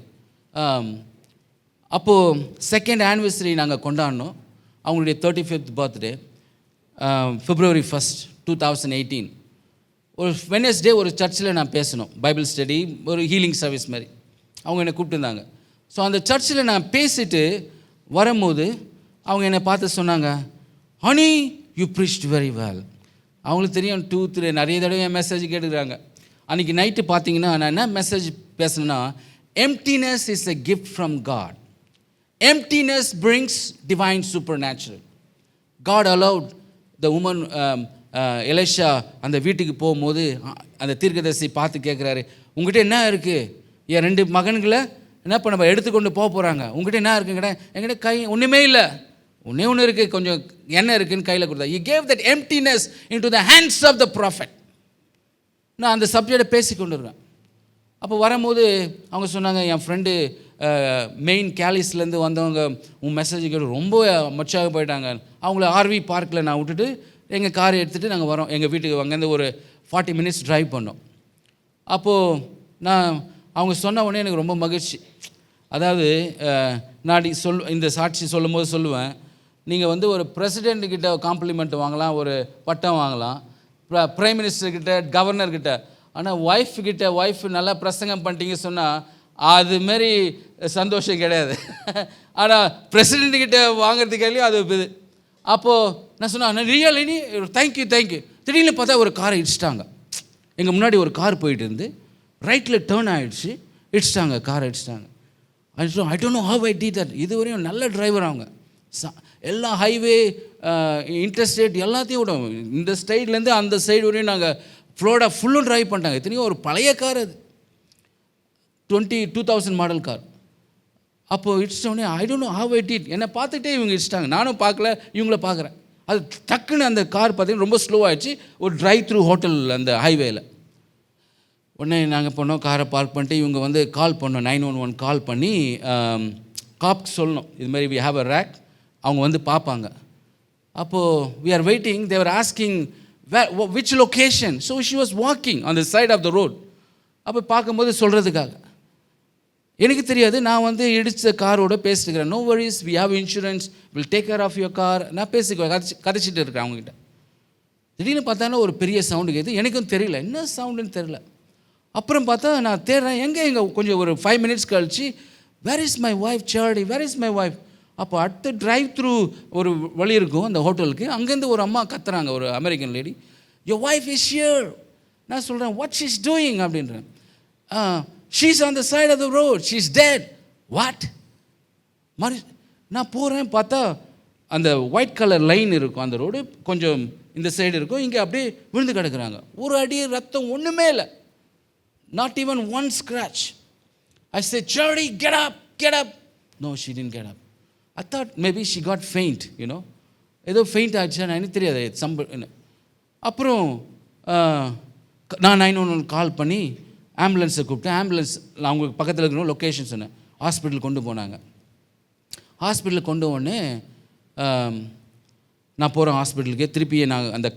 அப்போது 2nd anniversary நாங்கள் கொண்டாடினோம். அவங்களுடைய 35th birthday, February 1st, 2018. ஒரு வெனஸ்டே ஒரு சர்ச்சில் நான் பேசணும், பைபிள் ஸ்டடி, ஒரு ஹீலிங் சர்வீஸ் மாதிரி. அவங்க என்னை கூப்பிட்டுருந்தாங்க. ஸோ அந்த சர்ச்சில் நான் பேசிட்டு வரும்போது அவங்க என்னை பார்த்து சொன்னாங்க, honey you preached very well. அவங்களுக்கு தெரியும் 2-3 நிறைய தடவை என் மெசேஜ் கேட்டுக்கிறாங்க. அன்றைக்கி நைட்டு பார்த்தீங்கன்னா நான் என்ன மெசேஜ் பேசுனேன்னா, emptiness is a gift from God. Emptiness brings divine supernatural. God allowed the woman Elisha அந்த வீட்டுக்கு போகும்போது அந்த தீர்க்கதரிசி பார்த்து கேட்குறாரு, உங்ககிட்ட என்ன இருக்குது, என் 2 மகன்களை என்ன பண்ண எடுத்துக்கொண்டு போகிறாங்க, உங்ககிட்ட என்ன இருக்குங்கிட்ட, என்கிட்ட ஒன்றுமே இல்லை, ஒன்று இருக்குது, கொஞ்சம் எண்ணெய் இருக்குதுன்னு கையில் கொடுத்தா. He gave that emptiness into the hands of the prophet. நான் அந்த சப்ஜெக்டை பேசி கொண்டு இருக்கேன். அப்போ வரும்போது அவங்க சொன்னாங்க, என் ஃப்ரெண்டு மெயின் கேலிஸ்லேருந்து வந்தவங்க உன் மெசேஜ் கேட்டு ரொம்ப மச்சாக போயிட்டாங்க. அவங்கள ஆர்வி பார்க்கில் நான் விட்டுட்டு எங்கள் காரை எடுத்துகிட்டு நாங்கள் வரோம் எங்கள் வீட்டுக்கு. அங்கேருந்து ஒரு 40 minutes ட்ரைவ் பண்ணோம். அப்போது நான் அவங்க சொன்ன உடனே எனக்கு ரொம்ப மகிழ்ச்சி. அதாவது நான் இந்த சாட்சி சொல்லும் போது சொல்லுவேன், நீங்கள் வந்து ஒரு பிரசிடெண்ட்டுக்கிட்ட காம்ப்ளிமெண்ட் வாங்கலாம், ஒரு பட்டம் வாங்கலாம், பிரைம் மினிஸ்டர்கிட்ட, கவர்னர்கிட்ட. ஆனால் ஒய்ஃப் நல்லா பிரசங்கம் பண்ணிட்டீங்க சொன்னால் அது மாரி சந்தோஷம் கிடையாது. ஆனால் பிரசிடெண்ட்கிட்ட வாங்குறதுக்காலையும் அது இது. அப்போது நான் சொன்னேன் ரியலி தேங்க்யூ. திடீர்னு பார்த்தா ஒரு காரை இடிச்சிட்டாங்க. எங்கள் முன்னாடி ஒரு கார் போயிட்டு இருந்து ரைட்டில் டேர்ன் ஆகிடுச்சு, இடிச்சிட்டாங்க, காரை இடிச்சிட்டாங்க. I don't know how I did that. இதுவரையும் நல்ல டிரைவர் அவங்க, எல்லா ஹைவே இன்டர்ஸ்டேட் எல்லாத்தையும் விடும், இந்த சைட்லேருந்து அந்த சைடு வரையும் நாங்கள் ஃப்ளோரிடா ஃபுல்லும் ட்ரைவ் பண்ணிட்டாங்க. இத்தனையும் ஒரு பழைய கார், அது 2000 மாடல் கார். அப்போது இடிச்சிட்டோடனே I don't know how I did. என்னை பார்த்துட்டே இவங்க இடிச்சிட்டாங்க, நானும் பார்க்கல, இவங்கள பார்க்குறேன். அது டக்குன்னு அந்த கார் பார்த்தீங்கன்னா ரொம்ப ஸ்லோ ஆகிடுச்சு. ஒரு ட்ரைவ் த்ரூ ஹோட்டல் அந்த ஹைவேயில். உடனே நாங்கள் போனோம், காரை பார்க் பண்ணிட்டு இவங்க வந்து கால் பண்ணோம், 911 கால் பண்ணி காப்க்கு சொல்லணும் இதுமாதிரி வி ஹாவ் அ ரேக், அவங்க வந்து பார்ப்பாங்க. அப்போது we are waiting, they were asking which location. So she was walking on the side of the road. அப்போ பார்க்கும்போது சொல்கிறதுக்காக எனக்கு தெரியாது, நான் வந்து இடித்த காரோட பேசிட்டுக்கிறேன். No worries, we have insurance, will take care of your car. நான் கதைச்சிட்டு இருக்கிறேன் அவங்ககிட்ட. திடீர்னு பார்த்தாலும் ஒரு பெரிய சவுண்டு கேட்குது, எனக்கும் தெரியல என்ன சவுண்டுன்னு தெரியல. அப்புறம் பார்த்தா நான் தேடுறேன், எங்கே கொஞ்சம் ஒரு 5 minutes கழிச்சு, where is my wife Charlie, where is my wife. அப்போ அடுத்த ட்ரைவ் த்ரூ ஒரு வழி இருக்கும் அந்த ஹோட்டலுக்கு, அங்கேருந்து ஒரு அம்மா கத்துறாங்க, ஒரு American lady, your wife is here. நான் சொல்கிறேன் வாட் ஷீ இஸ் டூயிங் அப்படின்றேன். She's on the side of the road, she is dead. What மாதிரி நான் போகிறேன், பார்த்தா அந்த ஒயிட் கலர் லைன் இருக்கும், அந்த ரோடு கொஞ்சம் இந்த சைடு இருக்கும், இங்கே அப்படியே விழுந்து கிடக்குறாங்க. ஒரு அடி ரத்தம் ஒன்றுமே இல்லை, not even one scratch. I said, Charlie, get up. No, she didn't get up. I thought maybe she got faint, ஏதோ ஃபெயிண்ட் ஆச்சுன்னு எனக்கு தெரியாது. அப்புறம் நான் 911 கால் பண்ணி ஆம்புலன்ஸை கூப்பிட்டேன். ஆம்புலன்ஸ் அவங்க பக்கத்தில் இருக்கணும் லொக்கேஷன் சொன்னேன். ஹாஸ்பிட்டல் கொண்டு போனாங்க. ஹாஸ்பிட்டலுக்கு கொண்டு உடனே நான் போகிறேன் ஹாஸ்பிட்டலுக்கு. திருப்பி நான் அந்த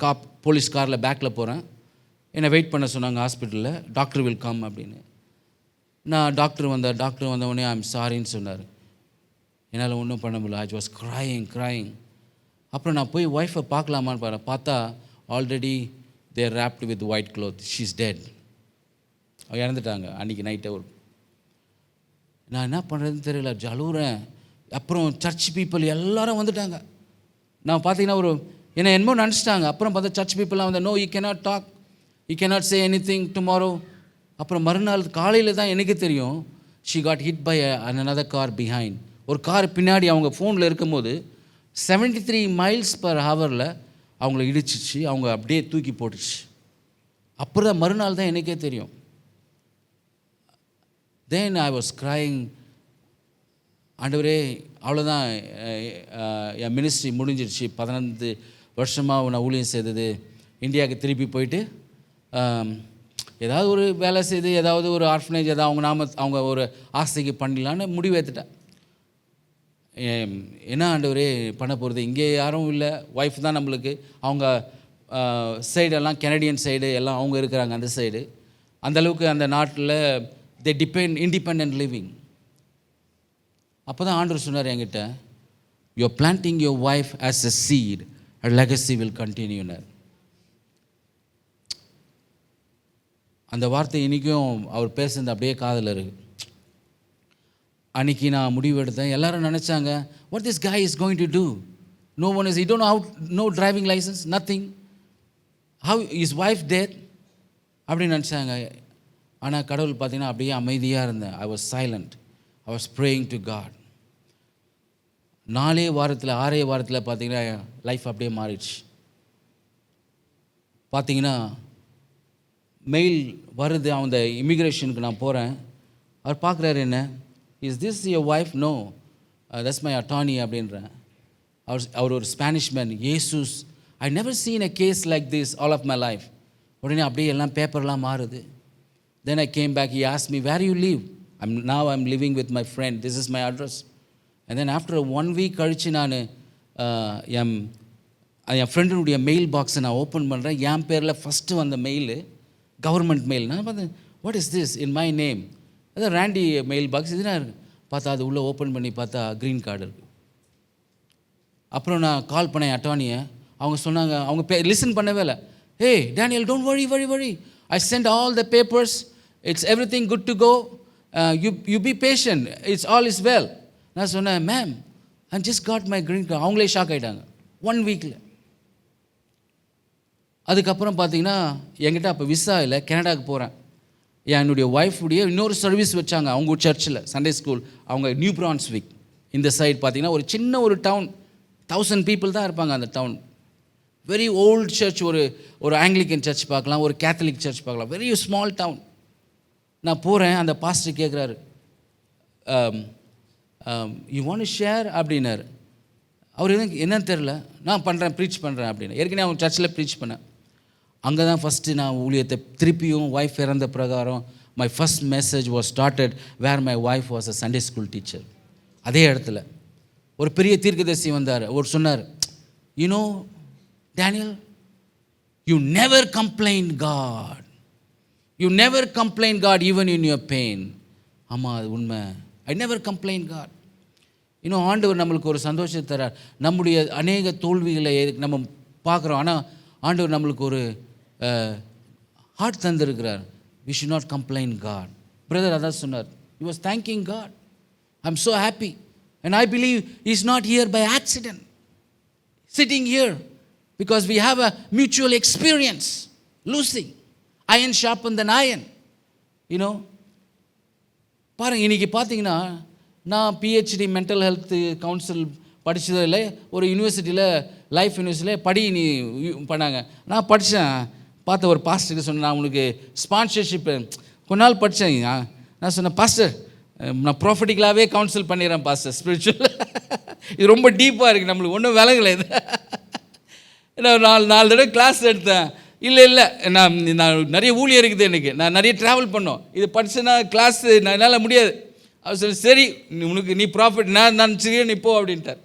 போலீஸ் காரில் பேக்கில் போகிறேன். என்னை வெயிட் பண்ண சொன்னாங்க ஹாஸ்பிட்டலில், டாக்டர் வில் கம் அப்படின்னு. நான் டாக்டர் வந்த உடனே ஐ எம் சாரின்னு சொன்னார். என்னால் ஒன்றும் பண்ண முடியல. I was crying. அப்புறம் நான் போய் ஒய்ஃபை பார்க்கலாமான்னு பார்த்தா already they're wrapped with white cloth, she is dead. இறந்துட்டாங்க அன்றைக்கி நைட்டே. நான் என்ன பண்ணுறதுன்னு தெரியல, ஜலுறேன். அப்புறம் சர்ச் பீப்புள் எல்லோரும் வந்துட்டாங்க. நான் பார்த்தீங்கன்னா என்னமோ நினச்சிட்டாங்க. அப்புறம் பார்த்தா சர்ச் பீப்புளெலாம் வந்து, no you cannot talk, you cannot say anything tomorrow. அப்புறம் மறுநாள் காலையில் தான் எனக்கு தெரியும், she got hit by another car behind. ஒரு கார் பின்னாடி அவங்க ஃபோனில் இருக்கும்போது 73 miles/hour அவங்கள இடிச்சிச்சு, அவங்க அப்படியே தூக்கி போட்டுச்சு. அப்புறம் தான் மறுநாள் தான் எனக்கே தெரியும். தென் ஐ வாஸ் க்ரைங். ஆண்டவரே, அவ்வளோதான், என் மினிஸ்ட்ரி முடிஞ்சிடுச்சு. 15 வருஷமாக நான் ஊழியம் செய்தது. இந்தியாவுக்கு திருப்பி போயிட்டு ஏதாவது ஒரு வேலை செய்து, ஏதாவது ஒரு ஆர்ஃபனேஜ், ஏதாவது அவங்க ஒரு ஆசைக்கு பண்ணிடலான்னு முடிவு எடுத்துட்டேன். என்ன ஆண்டவரே பண்ண போகிறது, இங்கே யாரும் இல்லை, ஒய்ஃப் தான் நம்மளுக்கு. அவங்க சைடெல்லாம் கெனடியன் சைடு எல்லாம் அவங்க இருக்கிறாங்க, அந்த சைடு. அந்தளவுக்கு அந்த நாட்டில் தே இண்டிபெண்ட் லிவிங். அப்போ தான் ஆண்டவர் சொன்னார் என்கிட்ட, you are planting your wife as a seed, a legacy will continue. அந்த வார்த்தை இன்றைக்கும் அவர் பேசுறது அப்படியே காதில் இருக்குது. அன்றைக்கி நான் முடிவு எடுத்தேன். எல்லோரும் நினச்சாங்க, what this guy is going to do? No one is, he don't know how, no driving license, nothing. How his wife dead? அப்படின்னு நினச்சாங்க. ஆனால் கடவுள் பார்த்தீங்கன்னா அப்படியே அமைதியாக இருந்தேன். I was silent. I was praying to God. 6 வாரத்தில் பார்த்தீங்கன்னா லைஃப் அப்படியே மாறிடுச்சு. பார்த்தீங்கன்னா மெயில் வருது, அந்த இமிக்ரேஷனுக்கு நான் போகிறேன். அவர் பார்க்குறாரு என்ன, is this your wife? No, that's my attorney அப்படின்றேன். அவர் ஒரு Spanish man. Jesus, I never seen a case like this all of my life. உடனே அப்படியே எல்லாம் பேப்பர்லாம் மாறுது. Then I came back. He asked me, where you live? I'm living with my friend, this is my address. And then after 1 week கழிச்சு நான் என் ஃப்ரெண்டுடைய mail பாக்ஸை நான் open பண்ணுறேன். என் பேரில் ஃபஸ்ட்டு வந்த மெயிலு கவர்மெண்ட் மெயில். நான் பார்த்தேன், what is this in my name? அதான் ரேண்டி மெயில் பாக்ஸ் இதுனா இருக்குது. பார்த்தா அது உள்ளே ஓப்பன் பண்ணி பார்த்தா க்ரீன் கார்டு இருக்குது. அப்புறம் நான் கால் பண்ணேன் அட்டார்னியை. அவங்க சொன்னாங்க, அவங்க லிசன் பண்ணவே இல்லை. ஹே Daniel, don't worry. I sent all the papers, it's everything good to go. You be patient, it's all is well. நான் சொன்னேன், ma'am I just got my green card. அவங்களே ஷாக் ஆகிட்டாங்க 1 வீக்கில். அதுக்கப்புறம் பார்த்தீங்கன்னா என்கிட்ட அப்போ விசா இல்லை, கனடாவுக்கு போகிறேன். என்னுடைய ஒய்ஃபுடைய இன்னொரு சர்வீஸ் வச்சாங்க அவங்க சர்ச்சில், சண்டே ஸ்கூல். அவங்க நியூ பிரான்ஸ்விக் இந்த சைடு பார்த்தீங்கன்னா ஒரு சின்ன ஒரு டவுன், 1000 பீப்புள் தான் இருப்பாங்க அந்த டவுன். Very old search. ஒரு ஆங்கிலிக்கன் சர்ச் பார்க்கலாம், ஒரு கேத்தலிக் சர்ச் பார்க்கலாம், வெரி ஸ்மால் டவுன். நான் போகிறேன், அந்த பாஸ்டர் கேட்குறாரு, யூ வாண்ட் டு ஷேர் அப்படின்னாரு. அவர் என்னன்னு தெரில. நான் பண்ணுறேன், ப்ரீச் பண்ணுறேன் அப்படின்னு. ஏற்கனவே அவங்க சர்ச்சில் ப்ரீச் பண்ணேன். அங்கே தான் ஃபஸ்ட்டு நான் ஊழியத்தை திருப்பியும் ஒய்ஃப் இறந்த பிரகாரம் my first message was started where my wife was a Sunday school teacher. அதே இடத்துல ஒரு பெரிய தீர்க்கதரிசி வந்தார். அவர் சொன்னார், you know Daniel, you never complain God, you never complain God even in your pain. ஆமாம், அது உண்மை. I never complain God. இன்னும் ஆண்டவர் நம்மளுக்கு ஒரு சந்தோஷத்தை தரார். நம்முடைய அநேக தோல்விகளை நம்ம பார்க்குறோம், ஆனால் ஆண்டவர் நம்மளுக்கு ஒரு ஹார்ட் தந்திருக்கிறார். We should not complain God. Brother அதான் சொன்னார், he was thanking God. I'm so happy and I believe he's not here by accident, sitting here because we have a mutual experience, losing iron sharpened than iron, you know. பாருங்க, இன்றைக்கி பார்த்தீங்கன்னா நான் PhD mental health council படித்ததும் இல்லை. ஒரு யூனிவர்சிட்டியில், life யூனிவர்சிட்டியில் நீ பண்ணாங்க. நான் படித்தேன். பார்த்த ஒரு பாஸ்டருக்கு சொன்னேன், நான் உனக்கு ஸ்பான்சர்ஷிப்பு கொஞ்ச நாள் படித்தேன். நான் சொன்னேன், பாஸ்டர் நான் ப்ராஃபிட்டிக்கலாகவே கவுன்சில் பண்ணிடுறேன் பாஸ்டர், ஸ்பிரிச்சுவல். இது ரொம்ப டீப்பாக இருக்குது, நம்மளுக்கு ஒன்றும் விலகலை இது. நான் 4 தடவை கிளாஸ் எடுத்தேன். இல்லை நான் நிறைய ஊழியர் இருக்குது எனக்கு, நான் நிறைய ட்ராவல் பண்ணோம், இது படித்தேன்னா கிளாஸ் என்னால் முடியாது. அவர் சொல்லி, சரி உனக்கு நீ ப்ராஃபிட், நான் சரியா நீ போ அப்படின்ட்டார்.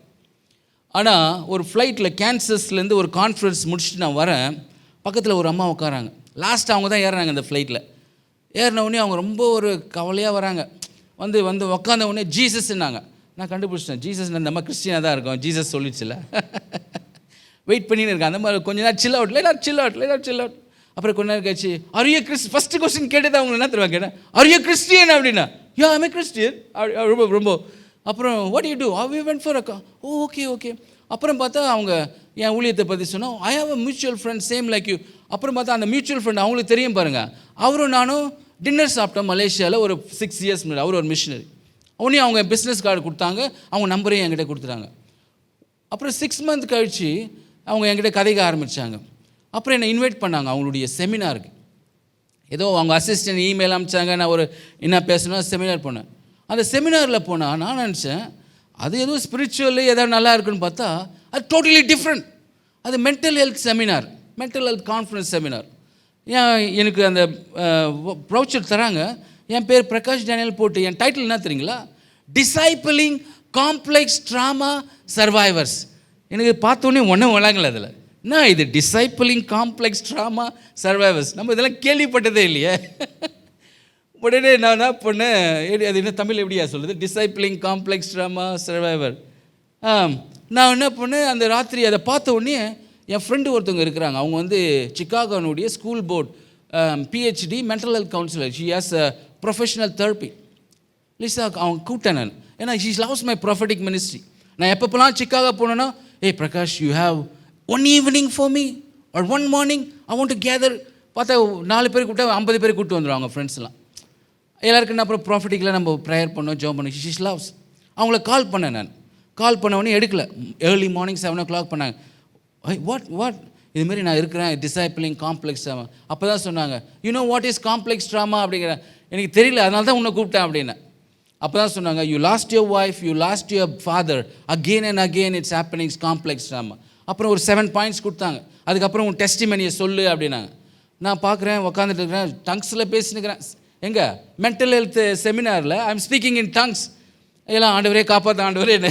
ஆனால் ஒரு ஃப்ளைட்டில் கேன்சஸ்லேருந்து ஒரு கான்ஃபரன்ஸ் முடிச்சுட்டு நான் வரேன். பக்கத்தில் ஒரு அம்மா உட்காராங்க. லாஸ்ட்டு அவங்க தான் ஏறுறாங்க அந்த ஃப்ளைட்டில். ஏறினவுடனே அவங்க ரொம்ப ஒரு கவலையாக வராங்க. வந்து உட்காந்தவுடனே ஜீசஸ்ன்னாங்க. நான் கண்டுபிடிச்சிட்டேன், ஜீசஸ் இந்த மாதிரி கிறிஸ்டியனாக தான் இருக்கும், ஜீசஸ் சொல்லிச்சுல. வெயிட் பண்ணின்னு இருக்கேன். அந்த மாதிரி கொஞ்ச நேரம் சில் அவுட். அப்புறம் கொஞ்ச நேரம் கழிச்சு, are you Christian, first question கேட்டது அவங்க என்ன தெரியுமா கேட்டேன், ஆர் யூ கிறிஸ்டியன் அப்படின்னா. Yeah I'm a Christian. ரொம்ப அப்புறம் what you do, we went for அக்கா. ஓகே. அப்புறம் பார்த்தா அவங்க என் ஊழியத்தை பற்றி சொன்னோம். I have a mutual friend same like you. அப்புறம் பார்த்தா அந்த மியூச்சுவல் ஃப்ரெண்ட் அவங்களுக்கு தெரியும் பாருங்கள். அவரும் நானும் டின்னர் சாப்பிட்டோம் மலேசியாவில் ஒரு 6 இயர்ஸ் முன்னாடி. அவர் ஒரு மிஷினரி. உடனே அவங்க பிஸ்னஸ் கார்டு கொடுத்தாங்க, அவங்க நம்பரையும் என்கிட்ட கொடுத்துட்டாங்க. அப்புறம் 6 மந்த் கழித்து அவங்க என்கிட்ட கதைக்க ஆரம்பித்தாங்க. அப்புறம் என்னை இன்வைட் பண்ணாங்க அவங்களுடைய செமினாருக்கு. ஏதோ அவங்க அசிஸ்டன்ட் இமெயில் அனுப்பிச்சாங்க, நான் ஒரு என்ன பேசணும் செமினார் போனேன். அந்த செமினாரில் போனால் நான் நினச்சேன் அது எதுவும் ஸ்பிரிச்சுவலி ஏதாவது நல்லா இருக்குன்னு பார்த்தா அது டோட்டலி டிஃப்ரெண்ட். அது mental health seminar, mental health conference seminar. எனக்கு அந்த ப்ரௌச்சர் தராங்க. என் பேர் பிரகாஷ் டேனியல் போட்டு என் டைட்டில் என்ன தெரியுங்களா, டிசைபிளிங் காம்ப்ளெக்ஸ் ட்ராமா சர்வைவர்ஸ். எனக்கு பார்த்தோன்னே ஒன்றும் வழங்கலை. அதில் என்ன இது, டிசைபிளிங் காம்ப்ளெக்ஸ் ட்ராமா சர்வைவர்ஸ், நம்ம இதெல்லாம் கேள்விப்பட்டதே இல்லையே. உடனே நான் என்ன பண்ணேன், அது என்ன தமிழ் எப்படியா சொல்லுது, டிசைபிளிங் காம்ப்ளெக்ஸ் ட்ராமா சர்வைவர். நான் என்ன பண்ணேன், அந்த ராத்திரி அதை பார்த்த உடனே என் ஃப்ரெண்டு ஒருத்தவங்க இருக்கிறாங்க. அவங்க சிக்காகோனுடைய school board PhD mental health counselor. She has a professional therapy. Lisa அவங்க கூப்பிட்டேன் நான், ஏன்னா she loves my prophetic ministry. நான் எப்பப்போலாம் சிக்காகோ போனேன்னா, Prakash you have 1 evening for me or 1 morning I want to gather. பார்த்தா 4 பேர் கூப்பிட்டா 50 பேர் கூப்பிட்டு வந்துடும் அவங்க ஃப்ரெண்ட்ஸ்லாம். எல்லாருக்கும் அப்புறம் ப்ராஃபிட்டிக்கெலாம் நம்ம ப்ரேயர் பண்ணோம், ஜாப் பண்ணோம். She loves. அவங்கள கால் பண்ணேன் நான். கால் பண்ணவொடனே எடுக்கல. ஏர்லி மார்னிங் 7 o'clock பண்ணாங்க. வாட் இதுமாரி நான் இருக்கிறேன் டிசைபிளிங் காம்ப்ளெக்ஸ் ட்ராமா. அப்போ தான் சொன்னாங்க, you know what is complex drama அப்படிங்கிற. எனக்கு தெரியல, அதனால தான் உன்னை கூப்பிட்டேன் அப்படின்னு. அப்போ தான் சொன்னாங்க, you last your wife, you last your father, again and again it's happenings complex drama. அப்புறம் ஒரு 7 பாயிண்ட்ஸ் கொடுத்தாங்க. அதுக்கப்புறம் உன் டெஸ்டிமனியை சொல்லு அப்படின்னாங்க. நான் பார்க்குறேன், உட்காந்துட்டு இருக்கிறேன், டங்ஸில் பேசினுக்கிறேன். எங்கே மென்டல் ஹெல்த் செமினாரில் I am speaking in tongues. எல்லாம் ஆண்டவரே காப்பாற்ற ஆண்டவரே, என்ன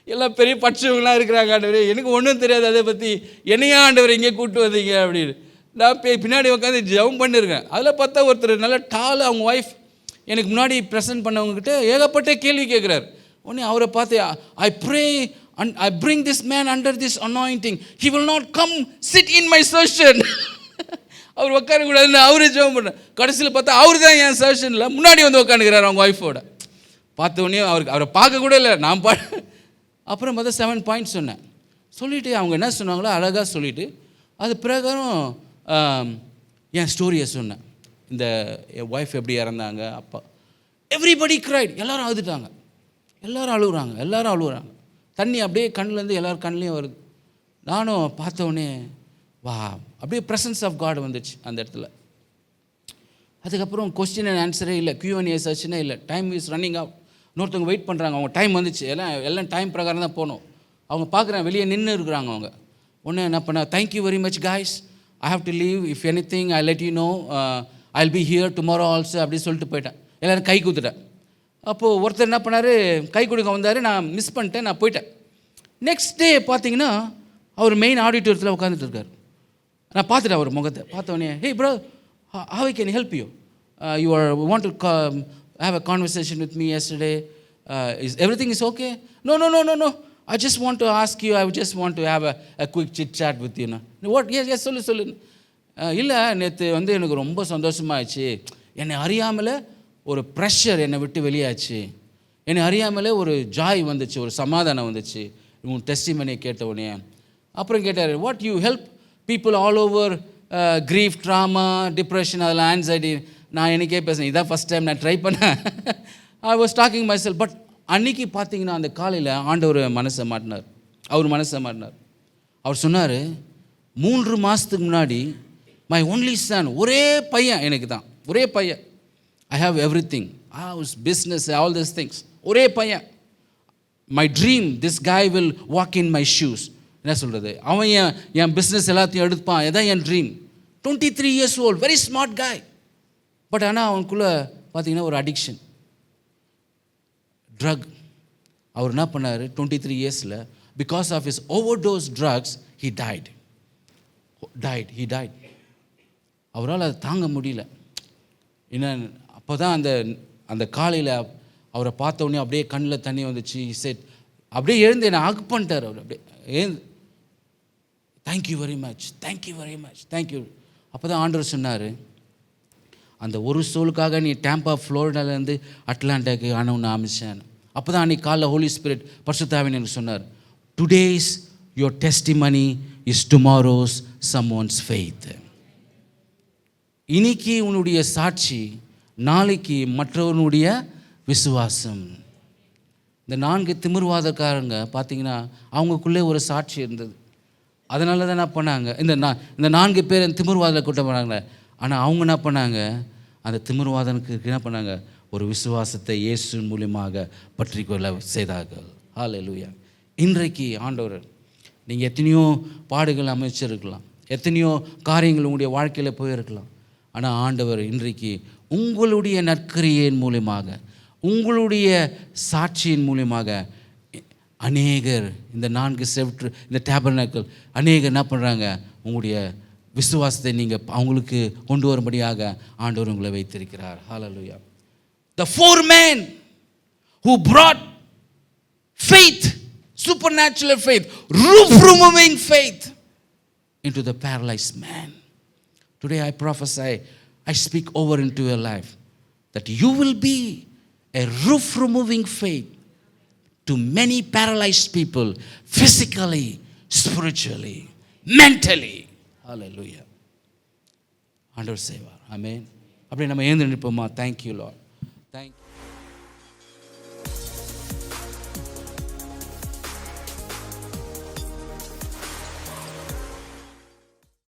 எல்லாம் பெரிய பட்சவங்களாம் இருக்கிறாங்க ஆண்டவரே, எனக்கு ஒன்றும் தெரியாது அதை பற்றி, என்னையா ஆண்டவர் இங்கே கூப்பிட்டு வந்தீங்க அப்படின்னு. நான் பின்னாடி உட்காந்து ஜெபம் பண்ணியிருக்கேன். அதில் பார்த்தா ஒருத்தர் நல்ல டால், அவங்க ஒய்ஃப் எனக்கு முன்னாடி ப்ரெசென்ட் பண்ணவங்ககிட்ட ஏகப்பட்ட கேள்வி கேட்குறாரு. உடனே அவரை பார்த்து, I pray and I bring this man under this anointing, he will not come sit in my session. அவர் உட்காரக்கூடாதுன்னு அவரே ஜெபம் பண்ண. கடைசியில் பார்த்தா அவர் தான் என் செஷனில் முன்னாடி வந்து உட்காந்துக்கிறார் அவங்க ஒய்ஃபோட. பார்த்தோன்னே அவரை பார்க்க கூட இல்லை. நான் அப்புறம் பார்த்தா 7 பாயிண்ட்ஸ் சொன்னேன். சொல்லிவிட்டு அவங்க என்ன சொன்னாங்களோ அழகாக சொல்லிவிட்டு அது பிரகாரம் என் ஸ்டோரியை சொன்னேன். இந்த என் ஒய்ஃப் எப்படி இறந்தாங்க, அப்பா. Everybody cried. எல்லோரும் அழுதுட்டாங்க, எல்லோரும் அழுகுறாங்க. தண்ணி அப்படியே கண்ணிலேருந்து எல்லோரும் கண்ணிலையும் வருது. நானும் பார்த்தோன்னே வா, அப்படியே ப்ரெசன்ஸ் ஆஃப் காட் வந்துச்சு அந்த இடத்துல. அதுக்கப்புறம் கொஸ்டின் அண்ட் ஆன்சரே இல்லை, Q&A செஷனே இல்லை. Time is running out. இன்னொருத்தவங்க வெயிட் பண்ணுறாங்க. அவங்க டைம் வந்துச்சு. எல்லாம் டைம் பிரகாரம் தான் போகணும். அவங்க பார்க்குறாங்க, வெளியே நின்று இருக்கிறாங்க. அவங்க ஒன்று என்ன பண்ண, thank you very much guys, I have to leave, if any thing I let you know, I will be here tomorrow also அப்படின்னு சொல்லிட்டு போயிட்டேன். எல்லோரும் கை கொடுத்துட்டேன். அப்போது ஒருத்தர் என்ன பண்ணார், கை கொடுக்க வந்தார். நான் மிஸ் பண்ணிட்டேன், நான் போயிட்டேன். நெக்ஸ்ட் டே பார்த்தீங்கன்னா அவர் மெயின் ஆடிட்டோரியத்தில் உட்காந்துட்டு இருக்கார். நான் பார்த்துட்டேன் அவர் முகத்தை. பார்த்தோன்னே, hey bro, how I can help you, you are want to have a conversation with me yesterday, is everything is okay? No, I just want to ask you, I just want to have a quick chit chat with you. What? Yes சொல்லு. இல்லை, நேற்று வந்து எனக்கு ரொம்ப சந்தோஷமாகிடுச்சு. என்னை அறியாமல் ஒரு pressure என்னை விட்டு வெளியாச்சு. என்னை அறியாமலே ஒரு ஜாய் வந்துச்சு, ஒரு சமாதானம் வந்துச்சு உன் டெஸ்டிமனியை கேட்டவுடனே. அப்புறம் கேட்டார், what you help people all over grief, drama, depression, அதெல்லாம் ஆன்சைட்டி. நான் எனக்கே பேசுகிறேன், இதான் ஃபஸ்ட் டைம் நான் ட்ரை பண்ணேன். I was talking my self. But அன்றைக்கி பார்த்தீங்கன்னா அந்த காலையில் ஆண்டவர் மனசை மாட்டினார். அவர் சொன்னார், 3 மாதத்துக்கு முன்னாடி மை ஒன்லி சன், ஒரே பையன் எனக்கு தான், ஒரே பையன். I have everything, house, business, all this things. ஒரே பையன். My dream, this guy will walk in my shoes. என்ன சொல்கிறது, அவன் என் பிஸ்னஸ் எல்லாத்தையும் எடுப்பான், இதான் என் dream. 23 years old, very smart guy. But ஆனால் அவனுக்குள்ளே பார்த்தீங்கன்னா ஒரு அடிக்ஷன், ட்ரக். அவர் என்ன பண்ணார், 23 yearsல because of his overdose drugs he died. அவரால் அதை தாங்க முடியல. என்ன, அப்போ தான் அந்த காலையில் அவரை பார்த்தோன்னே அப்படியே கண்ணில் தண்ணி வந்துச்சு. செட் அப்படியே எழுந்து என்னை ஹக் பண்ணிட்டார். அவர் அப்படியே எழுந்து, தேங்க்யூ வெரி மச். அப்போ தான் ஆண்டவர் சொன்னார், அந்த ஒரு சோலுக்காக நீ டேம்பா ஃப்ளோரிடாலேருந்து அட்லாண்டாக்கு ஆனவன்னு ஆமிச்சேன். அப்போ தான் அன்றைக்கி காலைல ஹோலி ஸ்பிரிட் பரிசுத்தாவின் எனக்கு சொன்னார், today's your testimony is tomorrow's someone's faith. இன்னைக்கு உன்னுடைய சாட்சி, நாளைக்கு மற்றவனுடைய விசுவாசம். இந்த 4 திமிர்வாதக்காரங்க பார்த்தீங்கன்னா அவங்களுக்குள்ளே ஒரு சாட்சி இருந்தது. அதனால தான் என்ன பண்ணாங்க, இந்த 4 பேர் திமிர்வாதில் கூட்டம் பண்ணாங்களே. ஆனால் அவங்க என்ன பண்ணாங்க, அந்த திமிர்வாதனுக்கு என்ன பண்ணாங்க, ஒரு விசுவாசத்தை இயேசுவின் மூலியமாக பற்றி கொள்ள செய்தார்கள். ஹல்லேலூயா. இன்றைக்கு ஆண்டவர், நீங்கள் எத்தனையோ பாடுகள் அமைச்சிருக்கலாம், எத்தனையோ காரியங்கள் உங்களுடைய வாழ்க்கையில் போயிருக்கலாம். ஆனால் ஆண்டவர் இன்றைக்கு உங்களுடைய நற்கிரியின் மூலியமாக, உங்களுடைய சாட்சியின் மூலியமாக அநேகர், இந்த 4 செவற்று, இந்த டேபர்னக்கிள், அநேகர் என்ன பண்ணுறாங்க, உங்களுடைய விசுவாசத்தை நீங்கள் அவங்களுக்கு கொண்டு வரும்படியாக ஆண்டவர் உங்களை வைத்திருக்கிறார். ஹல்லேலூயா. The 4 men who brought faith, supernatural faith, roof-removing faith into the paralyzed man. Today I prophesy, I speak over into your life that you will be a roof-removing faith to many paralyzed people, physically, spiritually, mentally. Hallelujah. ஆண்டவர் செய்வார். ஆமென். அப்படியே நம்ம எழுந்து நிற்போமா? Thank you Lord. Thank you.